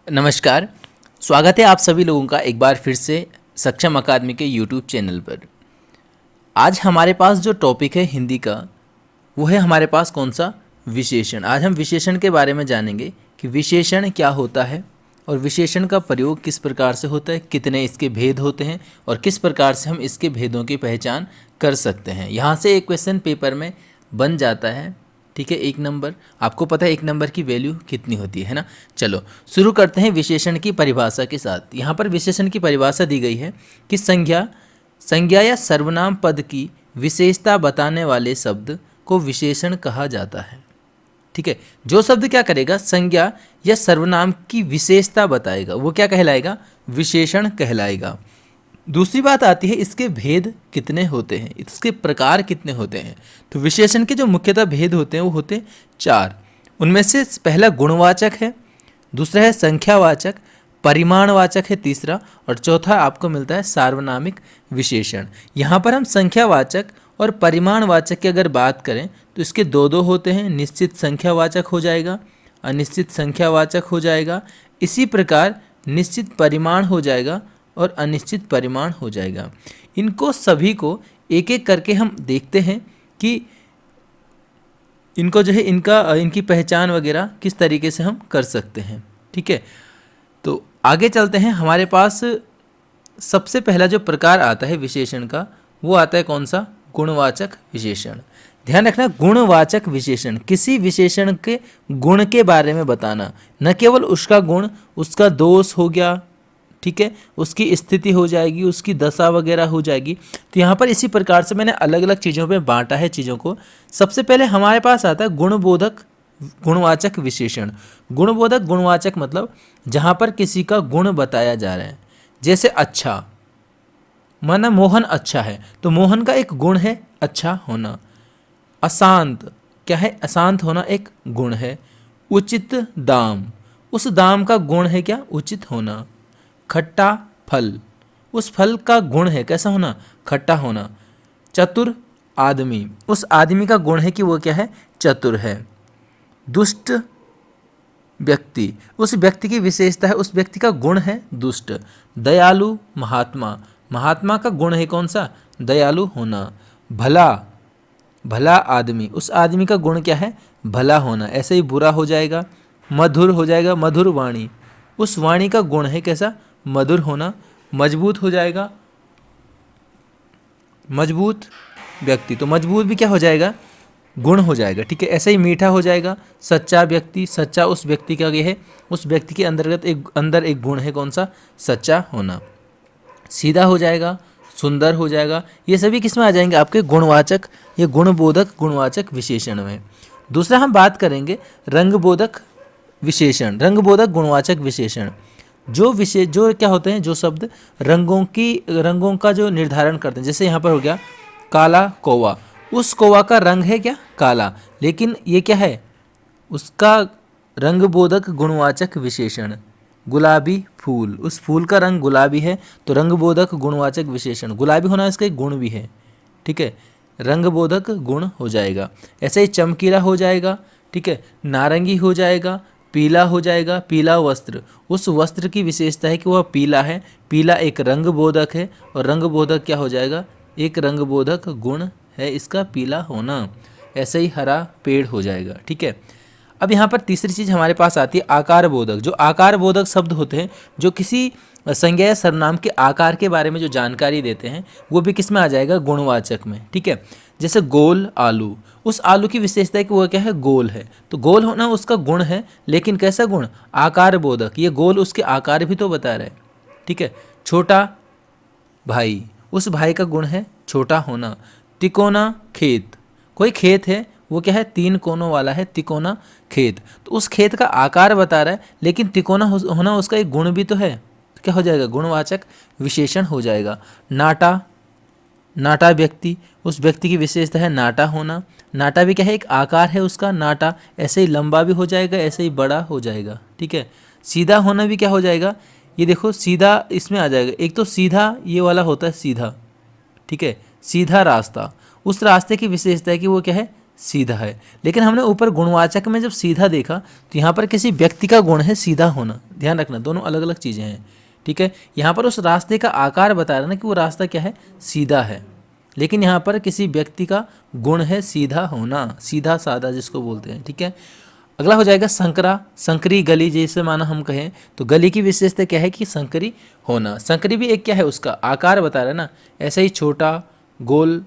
नमस्कार। स्वागत है आप सभी लोगों का एक बार फिर से सक्षम अकादमी के यूट्यूब चैनल पर। आज हमारे पास जो टॉपिक है हिंदी का, वो है हमारे पास कौन सा? विशेषण। आज हम विशेषण के बारे में जानेंगे कि विशेषण क्या होता है और विशेषण का प्रयोग किस प्रकार से होता है, कितने इसके भेद होते हैं और किस प्रकार से हम इसके भेदों की पहचान कर सकते हैं। यहाँ से एक क्वेश्चन पेपर में बन जाता है, ठीक है। 1 नंबर, आपको पता है 1 नंबर की वैल्यू कितनी होती है ना। चलो शुरू करते हैं विशेषण की परिभाषा के साथ। यहाँ पर विशेषण की परिभाषा दी गई है कि संज्ञा या सर्वनाम पद की विशेषता बताने वाले शब्द को विशेषण कहा जाता है, ठीक है। जो शब्द क्या करेगा, संज्ञा या सर्वनाम की विशेषता बताएगा, वो क्या कहलाएगा? विशेषण कहलाएगा। दूसरी बात आती है इसके भेद कितने होते हैं, इसके प्रकार कितने होते हैं। तो विशेषण के जो मुख्यतः भेद होते हैं वो होते हैं 4। उनमें से पहला गुणवाचक है, दूसरा है संख्यावाचक, परिमाणवाचक है तीसरा, और चौथा आपको मिलता है सार्वनामिक विशेषण। यहाँ पर हम संख्यावाचक और परिमाणवाचक की अगर बात करें तो इसके दो होते हैं। निश्चित संख्यावाचक हो जाएगा, अनिश्चित संख्यावाचक हो जाएगा, इसी प्रकार निश्चित परिमाण हो जाएगा और अनिश्चित परिमाण हो जाएगा। इनको सभी को एक एक करके हम देखते हैं कि इनको जो है इनकी पहचान वगैरह किस तरीके से हम कर सकते हैं, ठीक है। तो आगे चलते हैं। हमारे पास सबसे पहला जो प्रकार आता है विशेषण का, वो आता है कौन सा? गुणवाचक विशेषण। ध्यान रखना, गुणवाचक विशेषण, किसी विशेषण के गुण के बारे में बताना, न केवल उसका गुण, उसका दोष हो गया, ठीक है, उसकी स्थिति हो जाएगी, उसकी दशा वगैरह हो जाएगी। तो यहाँ पर इसी प्रकार से मैंने अलग अलग चीज़ों पे बांटा है चीज़ों को। सबसे पहले हमारे पास आता है गुणबोधक गुणवाचक विशेषण। गुणबोधक गुणवाचक मतलब जहाँ पर किसी का गुण बताया जा रहा है। जैसे अच्छा, माना मोहन अच्छा है, तो मोहन का एक गुण है अच्छा होना। अशांत, क्या है? अशांत होना एक गुण है। उचित दाम, उस दाम का गुण है क्या? उचित होना। खट्टा फल, उस फल का गुण है कैसा होना? खट्टा होना। चतुर आदमी, उस आदमी का गुण है कि वो क्या है? चतुर है। दुष्ट व्यक्ति, उस व्यक्ति की विशेषता है, उस व्यक्ति का गुण है दुष्ट। दयालु महात्मा, महात्मा का गुण है कौन सा? दयालु होना। भला आदमी, उस आदमी का गुण क्या है? भला होना। ऐसे ही बुरा हो जाएगा। मधुर हो जाएगा, मधुर वाणी, उस वाणी का गुण है कैसा? मधुर होना। मजबूत हो जाएगा, मजबूत व्यक्ति, तो मजबूत भी क्या हो जाएगा? गुण हो जाएगा, ठीक है। ऐसे ही मीठा हो जाएगा। सच्चा व्यक्ति, सच्चा उस व्यक्ति का ये है, उस व्यक्ति के अंदर एक गुण है कौन सा? सच्चा होना। सीधा हो जाएगा, सुंदर हो जाएगा। ये सभी किस में आ जाएंगे? आपके गुणवाचक, ये गुणबोधक गुणवाचक विशेषण में। दूसरा हम बात करेंगे रंगबोधक विशेषण, रंगबोधक गुणवाचक विशेषण। जो क्या होते हैं? जो शब्द रंगों का जो निर्धारण करते हैं। जैसे यहाँ पर हो गया काला कौवा, उस कौवा का रंग है क्या? काला, लेकिन ये क्या है? उसका रंगबोधक गुणवाचक विशेषण। गुलाबी फूल, उस फूल का रंग गुलाबी है, तो रंगबोधक गुणवाचक विशेषण। गुलाबी होना इसका एक गुण भी है, ठीक है, रंगबोधक गुण हो जाएगा। ऐसे ही चमकीला हो जाएगा, ठीक है, नारंगी हो जाएगा, पीला हो जाएगा। पीला वस्त्र, उस वस्त्र की विशेषता है कि वह पीला है, पीला एक रंगबोधक है, और रंगबोधक क्या हो जाएगा? एक रंगबोधक गुण है इसका पीला होना। ऐसे ही हरा पेड़ हो जाएगा, ठीक है। अब यहाँ पर तीसरी चीज़ हमारे पास आती है आकार बोधक। जो आकार बोधक शब्द होते हैं, जो किसी संज्ञा या सर्वनाम के आकार के बारे में जो जानकारी देते हैं, वो भी किस में आ जाएगा? गुणवाचक में, ठीक है। जैसे गोल आलू, उस आलू की विशेषता है कि वह क्या है? गोल है, तो गोल होना उसका गुण है, लेकिन कैसा गुण? आकार बोधक। ये गोल उसके आकार भी तो बता रहे हैं, ठीक है। छोटा भाई, उस भाई का गुण है छोटा होना। तिकोना खेत, कोई खेत है, वो क्या है? 3 कोनों वाला है, तिकोना खेत, तो उस खेत का आकार बता रहा है, लेकिन तिकोना होना उसका एक गुण भी तो है, तो क्या हो जाएगा? गुणवाचक विशेषण हो जाएगा। नाटा व्यक्ति, उस व्यक्ति की विशेषता है नाटा होना। नाटा भी क्या है? एक आकार है उसका नाटा, ऐसे ही लंबा भी हो जाएगा, ऐसे ही बड़ा हो जाएगा, ठीक है। सीधा होना भी क्या हो जाएगा? ये देखो सीधा इसमें आ जाएगा। एक तो सीधा ये वाला होता है सीधा, ठीक है, सीधा रास्ता, उस रास्ते की विशेषता है कि वो क्या है? सीधा है। लेकिन हमने ऊपर गुणवाचक में जब सीधा देखा, तो यहाँ पर किसी व्यक्ति का गुण है सीधा होना। ध्यान रखना, दोनों अलग अलग चीज़ें हैं, ठीक है। यहाँ पर उस रास्ते का आकार बता रहा है ना कि वो रास्ता क्या है, सीधा है, लेकिन यहाँ पर किसी व्यक्ति का गुण है सीधा होना, सीधा साधा जिसको बोलते हैं, ठीक है। अगला हो जाएगा संकरा, संकरी गली, जैसे माना हम कहें तो गली की विशेषता क्या है कि संकरी होना। संकरी भी एक क्या है, उसका आकार बता रहा है ना, ऐसे ही छोटा, गोल,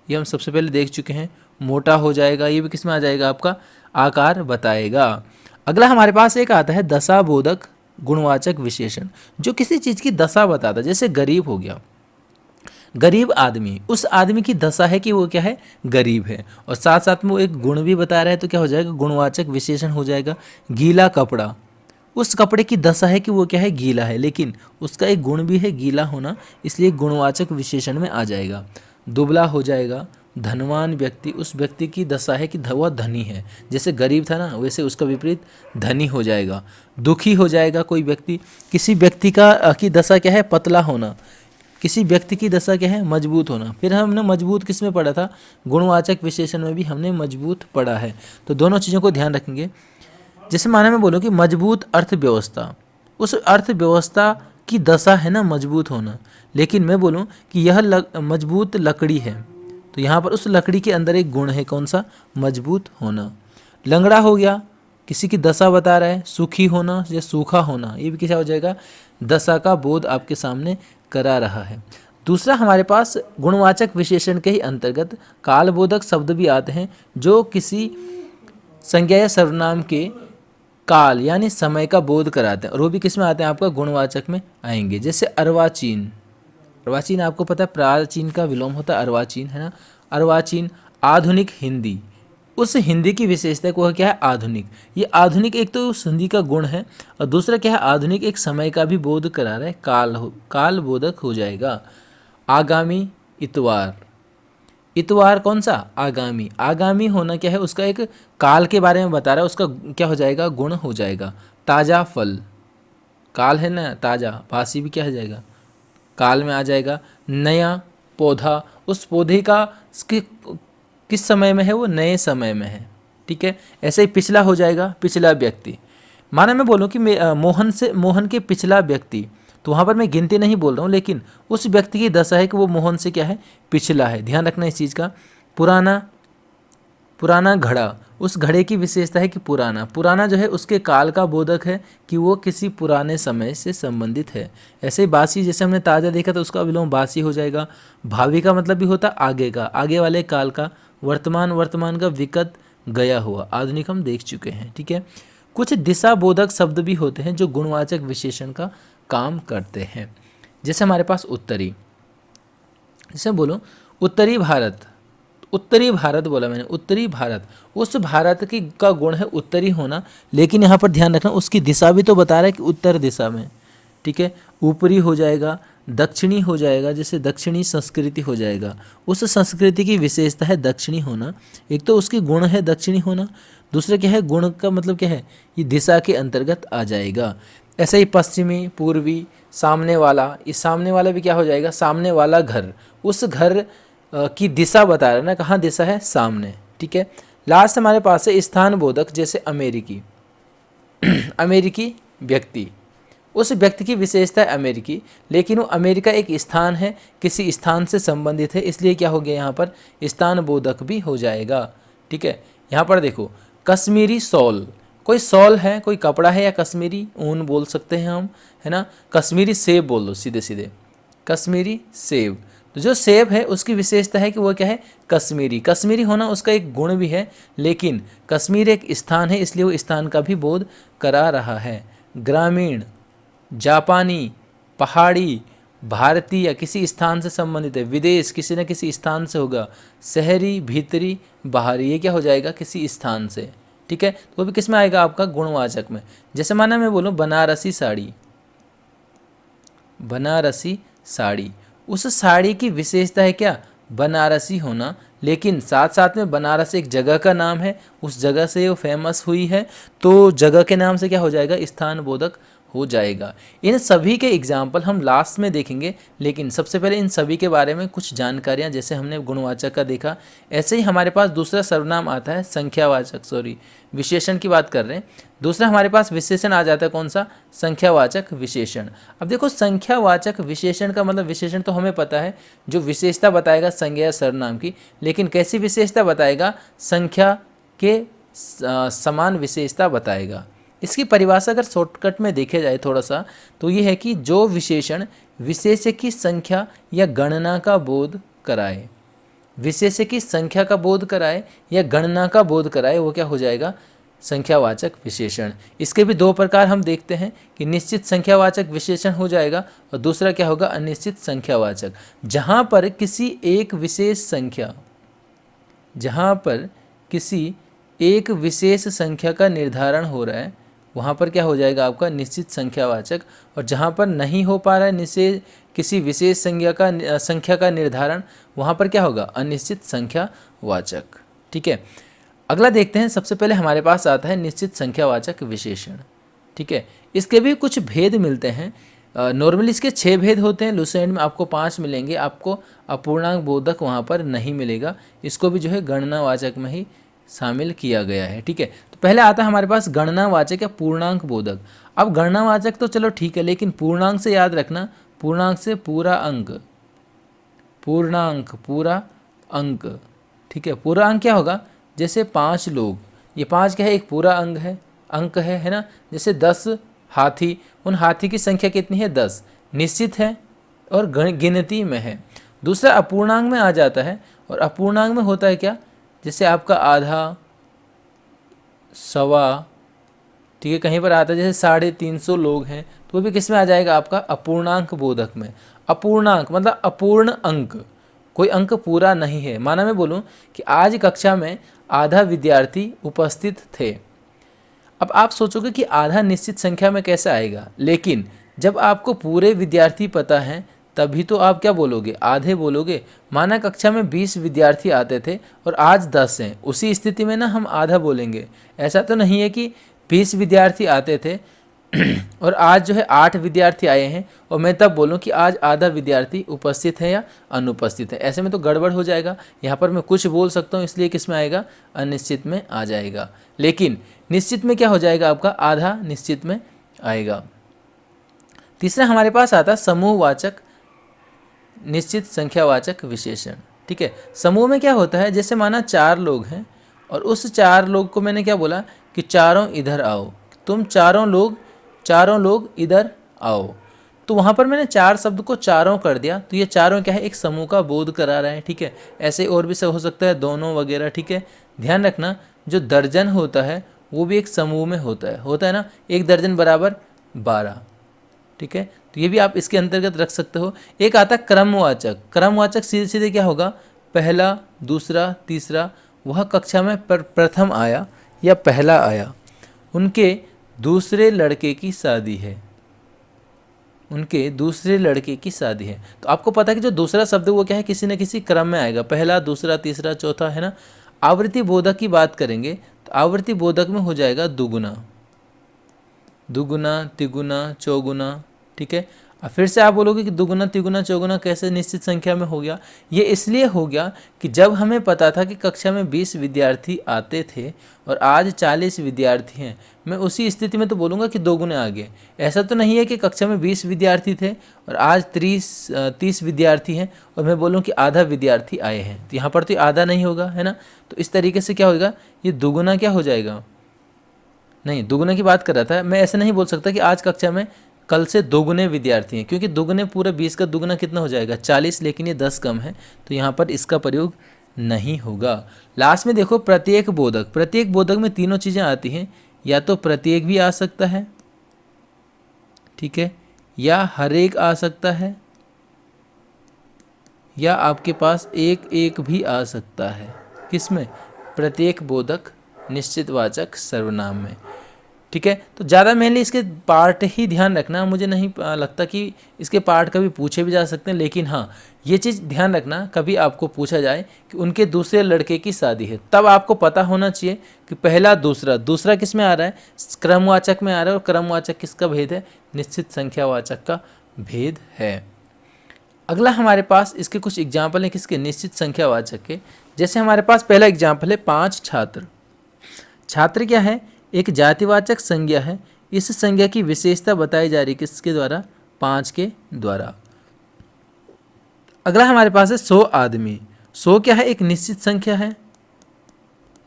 ये हम सबसे पहले देख चुके हैं। मोटा हो जाएगा, ये भी किस में आ जाएगा, आपका आकार बताएगा। अगला हमारे पास एक आता है दशाबोधक गुणवाचक विशेषण, जो किसी चीज़ की दशा बताता है। जैसे गरीब हो गया, गरीब आदमी, उस आदमी की दशा है कि वो क्या है, गरीब है, और साथ साथ में वो एक गुण भी बता रहा है, तो क्या हो जाएगा, गुणवाचक विशेषण हो जाएगा। गीला कपड़ा, उस कपड़े की दशा है कि वो क्या है, गीला है, लेकिन उसका एक गुण भी है गीला होना, इसलिए गुणवाचक विशेषण में आ जाएगा। दुबला हो जाएगा, धनवान व्यक्ति, उस व्यक्ति की दशा है कि वह धनी है, जैसे गरीब था ना वैसे उसका विपरीत धनी हो जाएगा। दुखी हो जाएगा कोई व्यक्ति, किसी व्यक्ति की दशा क्या है, पतला होना, किसी व्यक्ति की दशा क्या है, मजबूत होना। फिर हमने मजबूत किस में पढ़ा था, गुणवाचक विशेषण में भी हमने मजबूत पढ़ा है, तो दोनों चीज़ों को ध्यान रखेंगे। जैसे माना मैं बोलूँ कि मजबूत अर्थव्यवस्था, उस अर्थव्यवस्था की दशा है ना मजबूत होना, लेकिन मैं बोलूँ कि यह मजबूत लकड़ी है, तो यहाँ पर उस लकड़ी के अंदर एक गुण है, कौन सा, मजबूत होना। लंगड़ा हो गया, किसी की दशा बता रहा है, सुखी होना या सूखा होना, ये भी क्या हो जाएगा, दशा का बोध आपके सामने करा रहा है। दूसरा हमारे पास गुणवाचक विशेषण के ही अंतर्गत कालबोधक शब्द भी आते हैं, जो किसी संज्ञा या सर्वनाम के काल यानी समय का बोध कराते हैं, और वो भी किस में आते हैं, आपका गुणवाचक में आएंगे। जैसे अर्वाचीन, अर्वाचीन आपको पता है प्राचीन का विलोम होता है अर्वाचीन, है ना। अर्वाचीन, आधुनिक हिंदी, उस हिंदी की विशेषता को क्या है, आधुनिक। ये आधुनिक एक तो उस हिंदी का गुण है, और दूसरा क्या है, आधुनिक एक समय का भी बोध करा रहा है, काल बोधक हो जाएगा। आगामी, इतवार, इतवार कौन सा, आगामी, आगामी होना क्या है, उसका एक काल के बारे में बता रहा है, उसका क्या हो जाएगा, गुण हो जाएगा। ताज़ा फल, काल है ना ताज़ा, बासी भी क्या हो जाएगा, काल में आ जाएगा। नया पौधा, उस पौधे का किस समय में है, वो नए समय में है, ठीक है। ऐसे ही पिछला हो जाएगा, पिछला व्यक्ति। माना मैं बोलूँ कि मोहन के पिछला व्यक्ति, तो वहाँ पर मैं गिनती नहीं बोल रहा हूँ, लेकिन उस व्यक्ति की दशा है कि वो मोहन से क्या है, पिछला है, ध्यान रखना इस चीज़ का। पुराना घड़ा, उस घड़े की विशेषता है कि पुराना जो है उसके काल का बोधक है कि वो किसी पुराने समय से संबंधित है। ऐसे ही बासी, जैसे हमने ताज़ा देखा तो उसका विलोम बासी हो जाएगा। भावी का मतलब भी होता आगे का, आगे वाले काल का। वर्तमान का विगत, गया हुआ। आधुनिक हम देख चुके हैं, ठीक है। कुछ दिशा बोधक शब्द भी होते हैं जो गुणवाचक विशेषण का काम करते हैं। जैसे हमारे पास उत्तरी, जैसे बोलो उत्तरी भारत, उत्तरी भारत बोला मैंने, उत्तरी भारत, उस भारत की का गुण है उत्तरी होना, लेकिन यहाँ पर ध्यान रखना उसकी दिशा भी तो बता रहा है कि उत्तर दिशा में, ठीक है। ऊपरी हो जाएगा, दक्षिणी हो जाएगा, जैसे दक्षिणी संस्कृति हो जाएगा, उस संस्कृति की विशेषता है दक्षिणी होना। एक तो उसकी गुण है दक्षिणी होना, दूसरा क्या है, गुण का मतलब क्या है, ये दिशा के अंतर्गत आ जाएगा। ऐसे ही पश्चिमी, पूर्वी, सामने वाला, इस सामने वाला भी क्या हो जाएगा, सामने वाला घर, उस घर की दिशा बता रहा है ना, कहाँ दिशा है, सामने, ठीक है। लास्ट हमारे पास है स्थान बोधक, जैसे अमेरिकी, अमेरिकी व्यक्ति, उस व्यक्ति की विशेषता है अमेरिकी, लेकिन वो अमेरिका एक स्थान है, किसी स्थान से संबंधित है, इसलिए क्या हो गया यहाँ पर, स्थान बोधक भी हो जाएगा, ठीक है। यहाँ पर देखो कश्मीरी शॉल, कोई शॉल है, कोई कपड़ा है, या कश्मीरी ऊन बोल सकते हैं हम, है ना। कश्मीरी सेब बोल दो सीधे सीधे, कश्मीरी सेब, तो जो सेब है उसकी विशेषता है कि वो क्या है, कश्मीरी। कश्मीरी होना उसका एक गुण भी है, लेकिन कश्मीर एक स्थान है, इसलिए वो स्थान का भी बोध करा रहा है। ग्रामीण, जापानी, पहाड़ी, भारतीय किसी स्थान से संबंधित है, विदेश किसी न किसी स्थान से होगा, शहरी, भीतरी, बाहरी, ये क्या हो जाएगा, किसी स्थान से, ठीक है। तो वो भी किस में आएगा, आपका गुणवाचक में। जैसे माना मैं बोलूँ बनारसी साड़ी, बनारसी साड़ी, उस साड़ी की विशेषता है क्या, बनारसी होना, लेकिन साथ साथ में बनारस एक जगह का नाम है, उस जगह से वो फेमस हुई है, तो जगह के नाम से क्या हो जाएगा, स्थान बोधक हो जाएगा। इन सभी के एग्जाम्पल हम लास्ट में देखेंगे, लेकिन सबसे पहले इन सभी के बारे में कुछ जानकारियाँ, जैसे हमने गुणवाचक का देखा, ऐसे ही हमारे पास दूसरा सर्वनाम आता है संख्यावाचक, विशेषण की बात कर रहे हैं। दूसरा हमारे पास विशेषण आ जाता है, कौन सा? संख्यावाचक विशेषण। अब देखो संख्यावाचक विशेषण का मतलब, विशेषण तो हमें पता है जो विशेषता बताएगा संज्ञा या सर्वनाम की, लेकिन कैसी विशेषता बताएगा? संख्या के समान विशेषता बताएगा। इसकी परिभाषा अगर शॉर्टकट में देखे जाए थोड़ा सा, तो ये है कि जो विशेषण विशेष्य की संख्या या गणना का बोध कराए, विशेष्य की संख्या का बोध कराए या गणना का बोध कराए, वो क्या हो जाएगा? संख्यावाचक विशेषण। इसके भी दो प्रकार हम देखते हैं कि निश्चित संख्यावाचक विशेषण हो जाएगा और दूसरा क्या होगा? अनिश्चित संख्यावाचक। जहाँ पर किसी एक विशेष संख्या, जहाँ पर किसी एक विशेष संख्या का निर्धारण हो रहा है, वहाँ पर क्या हो जाएगा आपका? निश्चित संख्यावाचक। और जहाँ पर नहीं हो पा रहा है किसी विशेष संख्या का निर्धारण, वहाँ पर क्या होगा? अनिश्चित संख्यावाचक। ठीक है, अगला देखते हैं। सबसे पहले हमारे पास आता है निश्चित संख्यावाचक विशेषण। ठीक है, इसके भी कुछ भेद मिलते हैं। नॉर्मली इसके 6 भेद होते हैं, लुसेंट में आपको 5 मिलेंगे। आपको अपूर्णांक बोधक वहाँ पर नहीं मिलेगा, इसको भी जो है गणनावाचक में ही शामिल किया गया है। ठीक है, तो पहले आता है हमारे पास गणनावाचक या पूर्णांक बोधक। अब गणनावाचक तो चलो ठीक है, लेकिन पूर्णांक से याद रखना, पूर्णांक से पूरा अंक, पूर्णांक पूरा अंक। ठीक है, पूरा अंक क्या होगा? जैसे 5 लोग, ये 5 क्या है? एक पूरा अंक है ना। जैसे 10 हाथी, उन हाथी की संख्या कितनी है? 10, निश्चित है और गिनती में है। दूसरा अपूर्णांक में आ जाता है, और अपूर्णांक में होता है क्या? जैसे आपका आधा, सवा, ठीक है, कहीं पर आता है जैसे 350 लोग हैं, तो वो भी किस में आ जाएगा? आपका अपूर्णांक बोधक में। अपूर्णांक मतलब अपूर्ण अंक, कोई अंक पूरा नहीं है। माना मैं बोलूं कि आज कक्षा में आधा विद्यार्थी उपस्थित थे। अब आप सोचोगे कि आधा निश्चित संख्या में कैसे आएगा, लेकिन जब आपको पूरे विद्यार्थी पता है तभी तो आप क्या बोलोगे? आधे बोलोगे। माना कक्षा में 20 विद्यार्थी आते थे और आज 10 हैं, उसी स्थिति में ना हम आधा बोलेंगे। ऐसा तो नहीं है कि 20 विद्यार्थी आते थे और आज जो है 8 विद्यार्थी आए हैं और मैं तब बोलूं कि आज आधा विद्यार्थी उपस्थित है या अनुपस्थित है। ऐसे में तो गड़बड़ हो जाएगा। यहाँ पर मैं कुछ बोल सकता हूँ, इसलिए किस में आएगा? अनिश्चित में आ जाएगा। लेकिन निश्चित में क्या हो जाएगा आपका? आधा निश्चित में आएगा। तीसरा हमारे पास आता है समूहवाचक निश्चित संख्यावाचक विशेषण। ठीक है, समूह में क्या होता है? जैसे माना 4 लोग हैं और उस 4 लोग को मैंने क्या बोला कि चारों इधर आओ, तुम चारों लोग इधर आओ। तो वहाँ पर मैंने 4 शब्द को चारों कर दिया, तो ये चारों क्या है? एक समूह का बोध करा रहा है। ठीक है, ऐसे और भी हो सकता है, दोनों वगैरह। ठीक है, ध्यान रखना जो दर्जन होता है वो भी एक समूह में होता है ना। 1 दर्जन बराबर 12। ठीक है, तो ये भी आप इसके अंतर्गत रख सकते हो। एक आता है क्रमवाचक। क्रमवाचक सीधे सीधे क्या होगा? पहला, दूसरा, तीसरा। वह कक्षा में प्रथम आया या पहला आया, उनके दूसरे लड़के की शादी है, उनके दूसरे लड़के की शादी है। तो आपको पता है कि जो दूसरा शब्द वो क्या है? किसी न किसी क्रम में आएगा, पहला, दूसरा, तीसरा, चौथा, है ना। आवृत्ति बोधक की बात करेंगे तो आवृत्ति बोधक में हो जाएगा दुगुना, दुगुना, तिगुना, चौगुना। ठीक है, अब फिर से आप बोलोगे कि दुगुना, तिगुना, चौगुना कैसे निश्चित संख्या में हो गया? ये इसलिए हो गया कि जब हमें पता था कि कक्षा में 20 विद्यार्थी आते थे और आज 40 विद्यार्थी हैं, मैं उसी स्थिति में तो बोलूँगा कि 2 गुने आगे। ऐसा तो नहीं है कि कक्षा में 20 विद्यार्थी थे और आज 30 विद्यार्थी हैं और मैं बोलूँ कि आधा विद्यार्थी आए हैं, तो यहाँ पर तो आधा नहीं होगा, है ना। तो इस तरीके से क्या होगा? ये दुगुना क्या हो जाएगा? नहीं, दुगुने की बात कर रहा था मैं। ऐसे नहीं बोल सकता कि आज कक्षा में कल से 2 गुने विद्यार्थी हैं, क्योंकि 2 गुने पूरा 20 का दुगुना कितना हो जाएगा? 40, लेकिन ये 10 कम है, तो यहाँ पर इसका प्रयोग नहीं होगा। लास्ट में देखो प्रत्येक बोधक। प्रत्येक बोधक में तीनों चीज़ें आती हैं, या तो प्रत्येक भी आ सकता है, ठीक है, या हर एक आ सकता है, या आपके पास एक एक भी आ सकता है। किसमें? प्रत्येक बोधक निश्चितवाचक सर्वनाम में। ठीक है। तो ज़्यादा मेनली इसके पार्ट ही ध्यान रखना, मुझे नहीं लगता कि इसके पार्ट कभी पूछे भी जा सकते हैं, लेकिन हाँ ये चीज़ ध्यान रखना कभी आपको पूछा जाए कि उनके दूसरे लड़के की शादी है, तब आपको पता होना चाहिए कि पहला दूसरा, दूसरा किस में आ रहा है, क्रमवाचक में आ रहा है, और क्रमवाचक किसका भेद है, निश्चित संख्यावाचक का भेद है। अगला हमारे पास इसके कुछ एग्जाम्पल हैं किसके, निश्चित संख्यावाचक के। जैसे हमारे पास पहला एग्जाम्पल है 5 छात्र। छात्र क्या है, एक जातिवाचक संज्ञा है। इस संज्ञा की विशेषता बताई जा रही है किसके द्वारा, 5 के द्वारा। अगला हमारे पास है 100 आदमी। 100 क्या है, एक निश्चित संख्या है,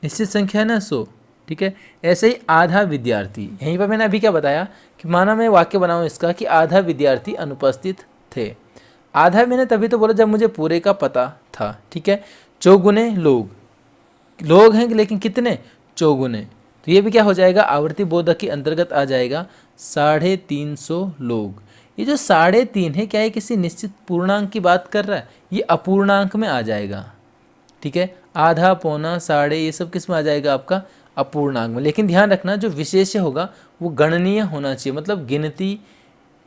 निश्चित संख्या है ना 100, ठीक है। ऐसे ही आधा विद्यार्थी, यहीं पर मैंने अभी क्या बताया कि माना मैं वाक्य बनाऊं इसका कि आधा विद्यार्थी अनुपस्थित थे। आधा मैंने तभी तो बोला जब मुझे पूरे का पता था, ठीक है। चौगुने लोग, लोग हैं लेकिन कितने, चौगुने, तो ये भी क्या हो जाएगा, आवर्ती बोधक के अंतर्गत आ जाएगा। 350 लोग। ये जो 3.5 है क्या है, किसी निश्चित पूर्णांक की बात कर रहा है, ये अपूर्णांक में आ जाएगा, ठीक है। आधा, पौना, साढ़े, ये सब किस में आ जाएगा आपका, अपूर्णांक में। लेकिन ध्यान रखना जो विशेष्य होगा वो गणनीय होना चाहिए, मतलब गिनती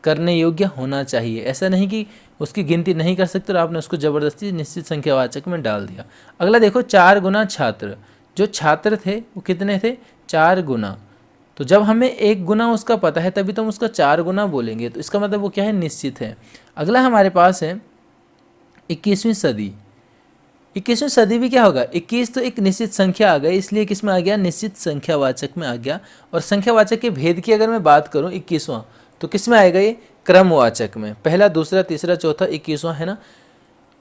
करने योग्य होना चाहिए। ऐसा नहीं कि उसकी गिनती नहीं कर सकते और आपने उसको ज़बरदस्ती निश्चित संख्यावाचक में डाल दिया। अगला देखो 4 गुना छात्र। जो छात्र थे वो कितने थे, 4 गुना। तो जब हमें 1 गुना उसका पता है तभी तो हम उसका 4 गुना बोलेंगे, तो इसका मतलब वो क्या है, निश्चित है। अगला हमारे पास है 21वीं सदी। 21वीं सदी भी क्या होगा, 21 तो एक निश्चित संख्या आ गई, इसलिए किस में आ गया, निश्चित संख्यावाचक में आ गया। और संख्यावाचक के भेद की अगर मैं बात करूं 21वां, तो किस में आएगा, ये क्रमवाचक में। पहला, दूसरा, तीसरा, चौथा, 21वां है ना।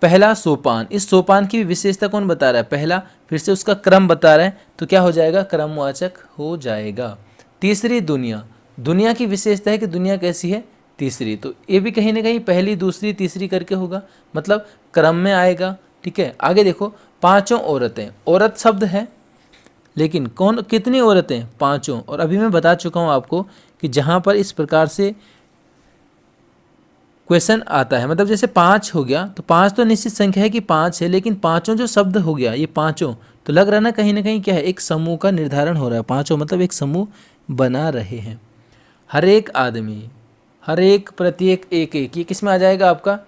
पहला सोपान, इस सोपान की विशेषता कौन बता रहा है, पहला, फिर से उसका क्रम बता रहा है, तो क्या हो जाएगा, क्रमवाचक हो जाएगा। तीसरी दुनिया, दुनिया की विशेषता है कि दुनिया कैसी है, तीसरी, तो ये भी कहीं ना कहीं पहली, दूसरी, तीसरी करके होगा, मतलब क्रम में आएगा, ठीक है। आगे देखो 5 औरतें, औरत शब्द है लेकिन कौन, कितनी औरतें, 5। और अभी मैं बता चुका हूँ आपको कि जहाँ पर इस प्रकार से क्वेश्चन आता है, मतलब जैसे 5 हो गया तो 5 तो निश्चित संख्या है कि 5 है, लेकिन 5 जो शब्द हो गया, ये 5, तो लग रहा है ना कहीं क्या है, एक समूह का निर्धारण हो रहा है। 5 मतलब एक समूह बना रहे हैं। हर एक आदमी, हर एक, प्रत्येक, एक एक, ये किस में आ जाएगा आपका,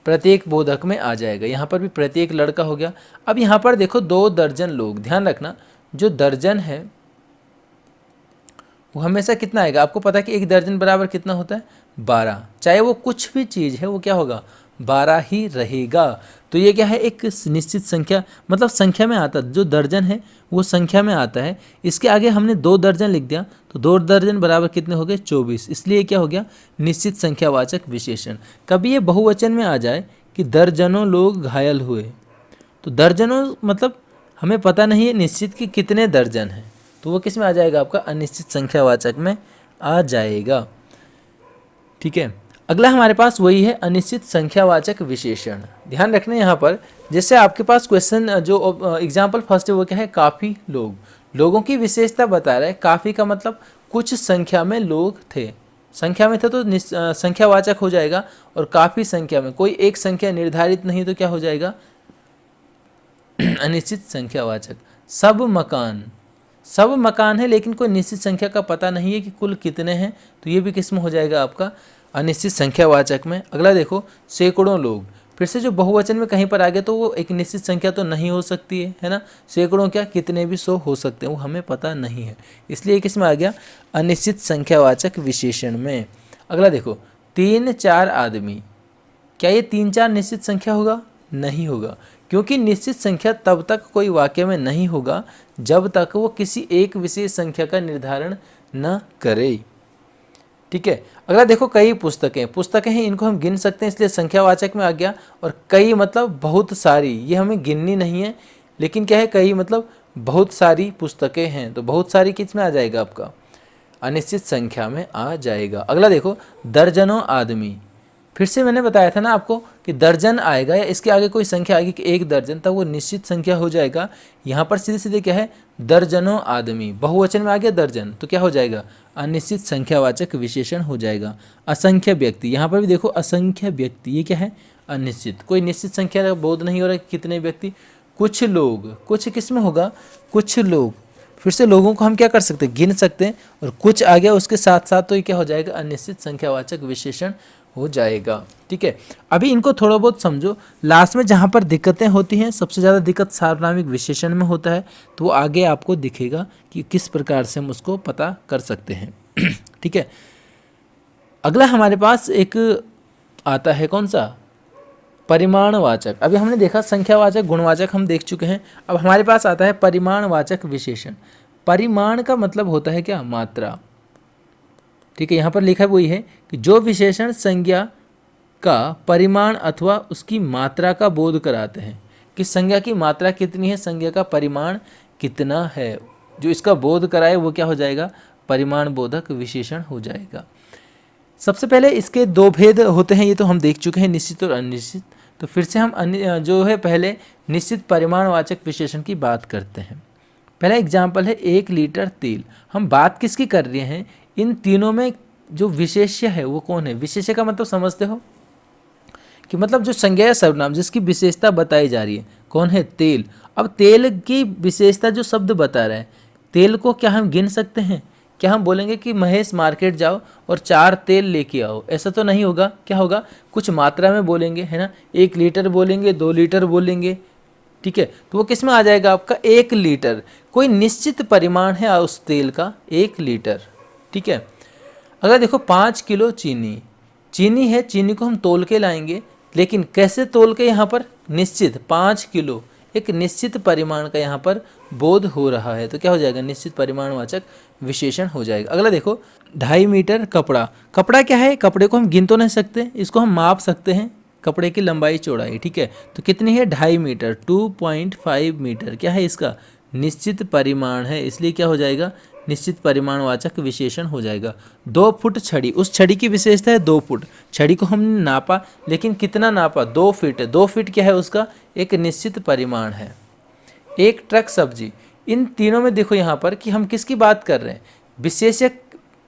प्रत्येक बोधक में आ जाएगा। यहाँ पर भी प्रत्येक लड़का हो गया। अब यहाँ पर देखो 2 दर्जन लोग, ध्यान रखना जो दर्जन है वो हमेशा कितना आएगा, आपको पता है कि 1 दर्जन बराबर कितना होता है, 12। चाहे वो कुछ भी चीज़ है वो क्या होगा, 12 ही रहेगा। तो ये क्या है, एक निश्चित संख्या, मतलब संख्या में आता है, जो दर्जन है वो संख्या में आता है। इसके आगे हमने 2 दर्जन लिख दिया, तो 2 दर्जन बराबर कितने हो गए, 24, इसलिए क्या हो गया, निश्चित संख्यावाचक विशेषण। कभी ये बहुवचन में आ जाए कि दर्जनों लोग घायल हुए, तो दर्जनों मतलब हमें पता नहीं है निश्चित कि कितने दर्जन हैं, तो वो किस में आ जाएगा, आपका अनिश्चित संख्यावाचक में आ जाएगा, ठीक है। अगला हमारे पास वही है अनिश्चित संख्यावाचक विशेषण। ध्यान रखना यहाँ पर, जैसे आपके पास क्वेश्चन जो एग्जाम्पल फर्स्ट है वो क्या है, काफ़ी लोग, लोगों की विशेषता बता रहा है। काफ़ी का मतलब कुछ संख्या में लोग थे, संख्या में थे तो संख्यावाचक हो जाएगा, और काफ़ी संख्या में, कोई एक संख्या निर्धारित नहीं तो क्या हो जाएगा, अनिश्चित संख्यावाचक। सब मकान, सब मकान है लेकिन कोई निश्चित संख्या का पता नहीं है कि कुल कितने हैं, तो ये भी किस्म हो जाएगा आपका अनिश्चित संख्यावाचक में। अगला देखो सैकड़ों लोग, फिर से जो बहुवचन में कहीं पर आ गया तो वो एक निश्चित संख्या तो नहीं हो सकती है ना। सैकड़ों क्या, कितने भी 100 हो सकते हैं, वो हमें पता नहीं है, इसलिए किसमें आ गया, अनिश्चित संख्यावाचक विशेषण में। अगला देखो 3-4 आदमी, क्या ये 3-4 निश्चित संख्या होगा, नहीं होगा, क्योंकि निश्चित संख्या तब तक कोई वाक्य में नहीं होगा जब तक वो किसी एक विशेष संख्या का निर्धारण न करे, ठीक है। अगला देखो कई पुस्तकें, पुस्तकें हैं इनको हम गिन सकते हैं इसलिए संख्यावाचक में आ गया, और कई मतलब बहुत सारी, ये हमें गिननी नहीं है, लेकिन क्या है, कई मतलब बहुत सारी पुस्तकें हैं, तो बहुत सारी किस में आ जाएगा, आपका अनिश्चित संख्या में आ जाएगा। अगला देखो दर्जनों आदमी, फिर से मैंने बताया था ना आपको कि दर्जन आएगा या इसके आगे कोई संख्या आएगी कि 1 दर्जन, तब वो निश्चित संख्या हो जाएगा। यहाँ पर सीधे सीधे क्या है, दर्जनों आदमी, बहुवचन में आ गया दर्जन, तो क्या हो जाएगा, अनिश्चित संख्यावाचक विशेषण हो जाएगा। असंख्य व्यक्ति, यहाँ पर भी देखो असंख्य व्यक्ति, ये क्या है, अनिश्चित, कोई निश्चित संख्या का बोध नहीं हो रहा है कितने व्यक्ति। कुछ लोग, कुछ किस में होगा, कुछ लोग, फिर से लोगों को हम क्या कर सकते हैं, गिन सकते हैं, और कुछ आ गया उसके साथ साथ तो ये क्या हो जाएगा, अनिश्चित संख्यावाचक विशेषण हो जाएगा। ठीक है, अभी इनको थोड़ा बहुत समझो। लास्ट में जहाँ पर दिक्कतें होती हैं, सबसे ज़्यादा दिक्कत सार्वनामिक विशेषण में होता है, तो वो आगे आपको दिखेगा कि किस प्रकार से हम उसको पता कर सकते हैं। ठीक है, अगला हमारे पास एक आता है कौन सा, परिमाणवाचक। अभी हमने देखा संख्यावाचक, गुणवाचक हम देख चुके हैं। अब हमारे पास आता है परिमाणवाचक विशेषण। परिमाण का मतलब होता है क्या, मात्रा। ठीक है, यहाँ पर लिखा वही है कि जो विशेषण संज्ञा का परिमाण अथवा उसकी मात्रा का बोध कराते हैं, कि संज्ञा की मात्रा कितनी है, संज्ञा का परिमाण कितना है, जो इसका बोध कराए वो क्या हो जाएगा, परिमाण बोधक विशेषण हो जाएगा। सबसे पहले इसके दो भेद होते हैं, ये तो हम देख चुके हैं, निश्चित और अनिश्चित। तो फिर से हम जो है पहले निश्चित परिमाणवाचक विशेषण की बात करते हैं। पहला एग्जाम्पल है 1 लीटर तेल। हम बात किसकी कर रहे हैं, इन तीनों में जो विशेष्य है वो कौन है। विशेष्य का मतलब समझते हो कि मतलब जो संज्ञा या सर्वनाम जिसकी विशेषता बताई जा रही है, कौन है, तेल। अब तेल की विशेषता जो शब्द बता रहा है, तेल को क्या हम गिन सकते हैं, क्या हम बोलेंगे कि महेश मार्केट जाओ और 4 तेल लेके आओ, ऐसा तो नहीं होगा। क्या होगा, कुछ मात्रा में बोलेंगे, है ना, 1 लीटर बोलेंगे, 2 लीटर बोलेंगे। ठीक है, तो वो किस में आ जाएगा आपका, 1 लीटर। कोई निश्चित परिमाण है उस तेल का, 1 लीटर। ठीक है, अगर देखो 5 किलो चीनी, चीनी है, चीनी को हम तोल के लाएंगे, लेकिन कैसे तोल के, यहाँ पर निश्चित 5 किलो, एक निश्चित परिमाण का यहाँ पर बोध हो रहा है, तो क्या हो जाएगा, निश्चित परिमाणवाचक विशेषण हो जाएगा। अगला देखो 2.5 मीटर कपड़ा। कपड़ा क्या है, कपड़े को हम गिन तो नहीं सकते, इसको हम माप सकते हैं, कपड़े की लंबाई चौड़ाई। ठीक है, तो कितनी है, 2.5 मीटर, 2.5 मीटर। क्या है इसका, निश्चित परिमाण है, इसलिए क्या हो जाएगा, निश्चित परिमाणवाचक विशेषण हो जाएगा। 2 फुट छड़ी, उस छड़ी की विशेषता है 2 फुट। छड़ी को हमने नापा, लेकिन कितना नापा, 2 फीट। 2 फीट क्या है उसका, एक निश्चित परिमाण है। 1 ट्रक सब्जी। इन तीनों में देखो यहाँ पर कि हम किसकी बात कर रहे हैं, विशेषक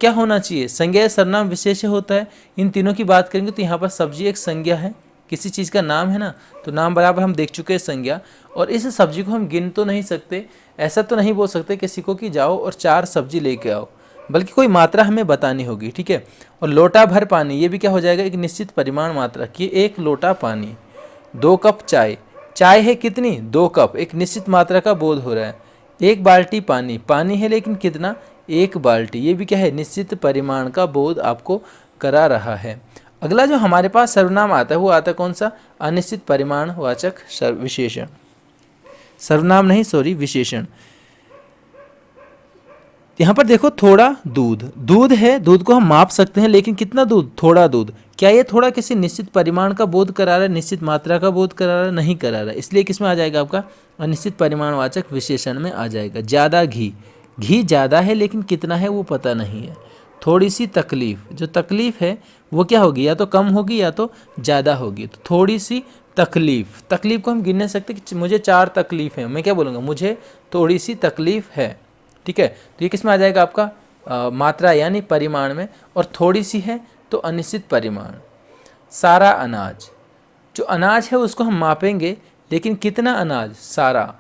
क्या होना चाहिए, संज्ञा या सर्वनाम विशेष्य होता है। इन तीनों की बात करेंगे तो यहाँ पर सब्जी एक संज्ञा है, किसी चीज़ का नाम है ना, तो नाम बराबर हम देख चुके हैं संज्ञा। और इस सब्जी को हम गिन तो नहीं सकते, ऐसा तो नहीं बोल सकते किसी को कि जाओ और 4 सब्जी लेके आओ, बल्कि कोई मात्रा हमें बतानी होगी। ठीक है, और लोटा भर पानी, ये भी क्या हो जाएगा, एक निश्चित परिमाण मात्रा कि 1 लोटा पानी। 2 कप चाय, चाय है कितनी, 2 कप, एक निश्चित मात्रा का बोध हो रहा है। 1 बाल्टी पानी, पानी है लेकिन कितना, 1 बाल्टी, ये भी क्या है, निश्चित परिमाण का बोध आपको करा रहा है। अगला जो हमारे पास सर्वनाम आता है वो आता है कौन सा, अनिश्चित परिमाणवाचक विशेषण, सर्वनाम नहीं सॉरी विशेषण। यहाँ पर देखो थोड़ा दूध, दूध है, दूध को हम माप सकते हैं, लेकिन कितना दूध, थोड़ा दूध। क्या ये थोड़ा किसी निश्चित परिमाण का बोध करा रहा है, निश्चित मात्रा का बोध करा रहा है, नहीं करा रहा है, इसलिए किसमें आ जाएगा आपका, अनिश्चित परिमाणवाचक विशेषण में आ जाएगा। ज़्यादा घी, घी ज़्यादा है लेकिन कितना है वो पता नहीं है। थोड़ी सी तकलीफ, जो तकलीफ है वो क्या होगी, या तो कम होगी या तो ज़्यादा होगी। तो थोड़ी सी तकलीफ, तकलीफ को हम गिन नहीं सकते कि मुझे 4 तकलीफ है, मैं क्या बोलूँगा, मुझे थोड़ी सी तकलीफ है। ठीक है, तो ये किस में आ जाएगा आपका, मात्रा यानी परिमाण में, और थोड़ी सी है तो अनिश्चित परिमाण। सारा अनाज, जो अनाज है उसको हम मापेंगे, लेकिन कितना अनाज, सारा।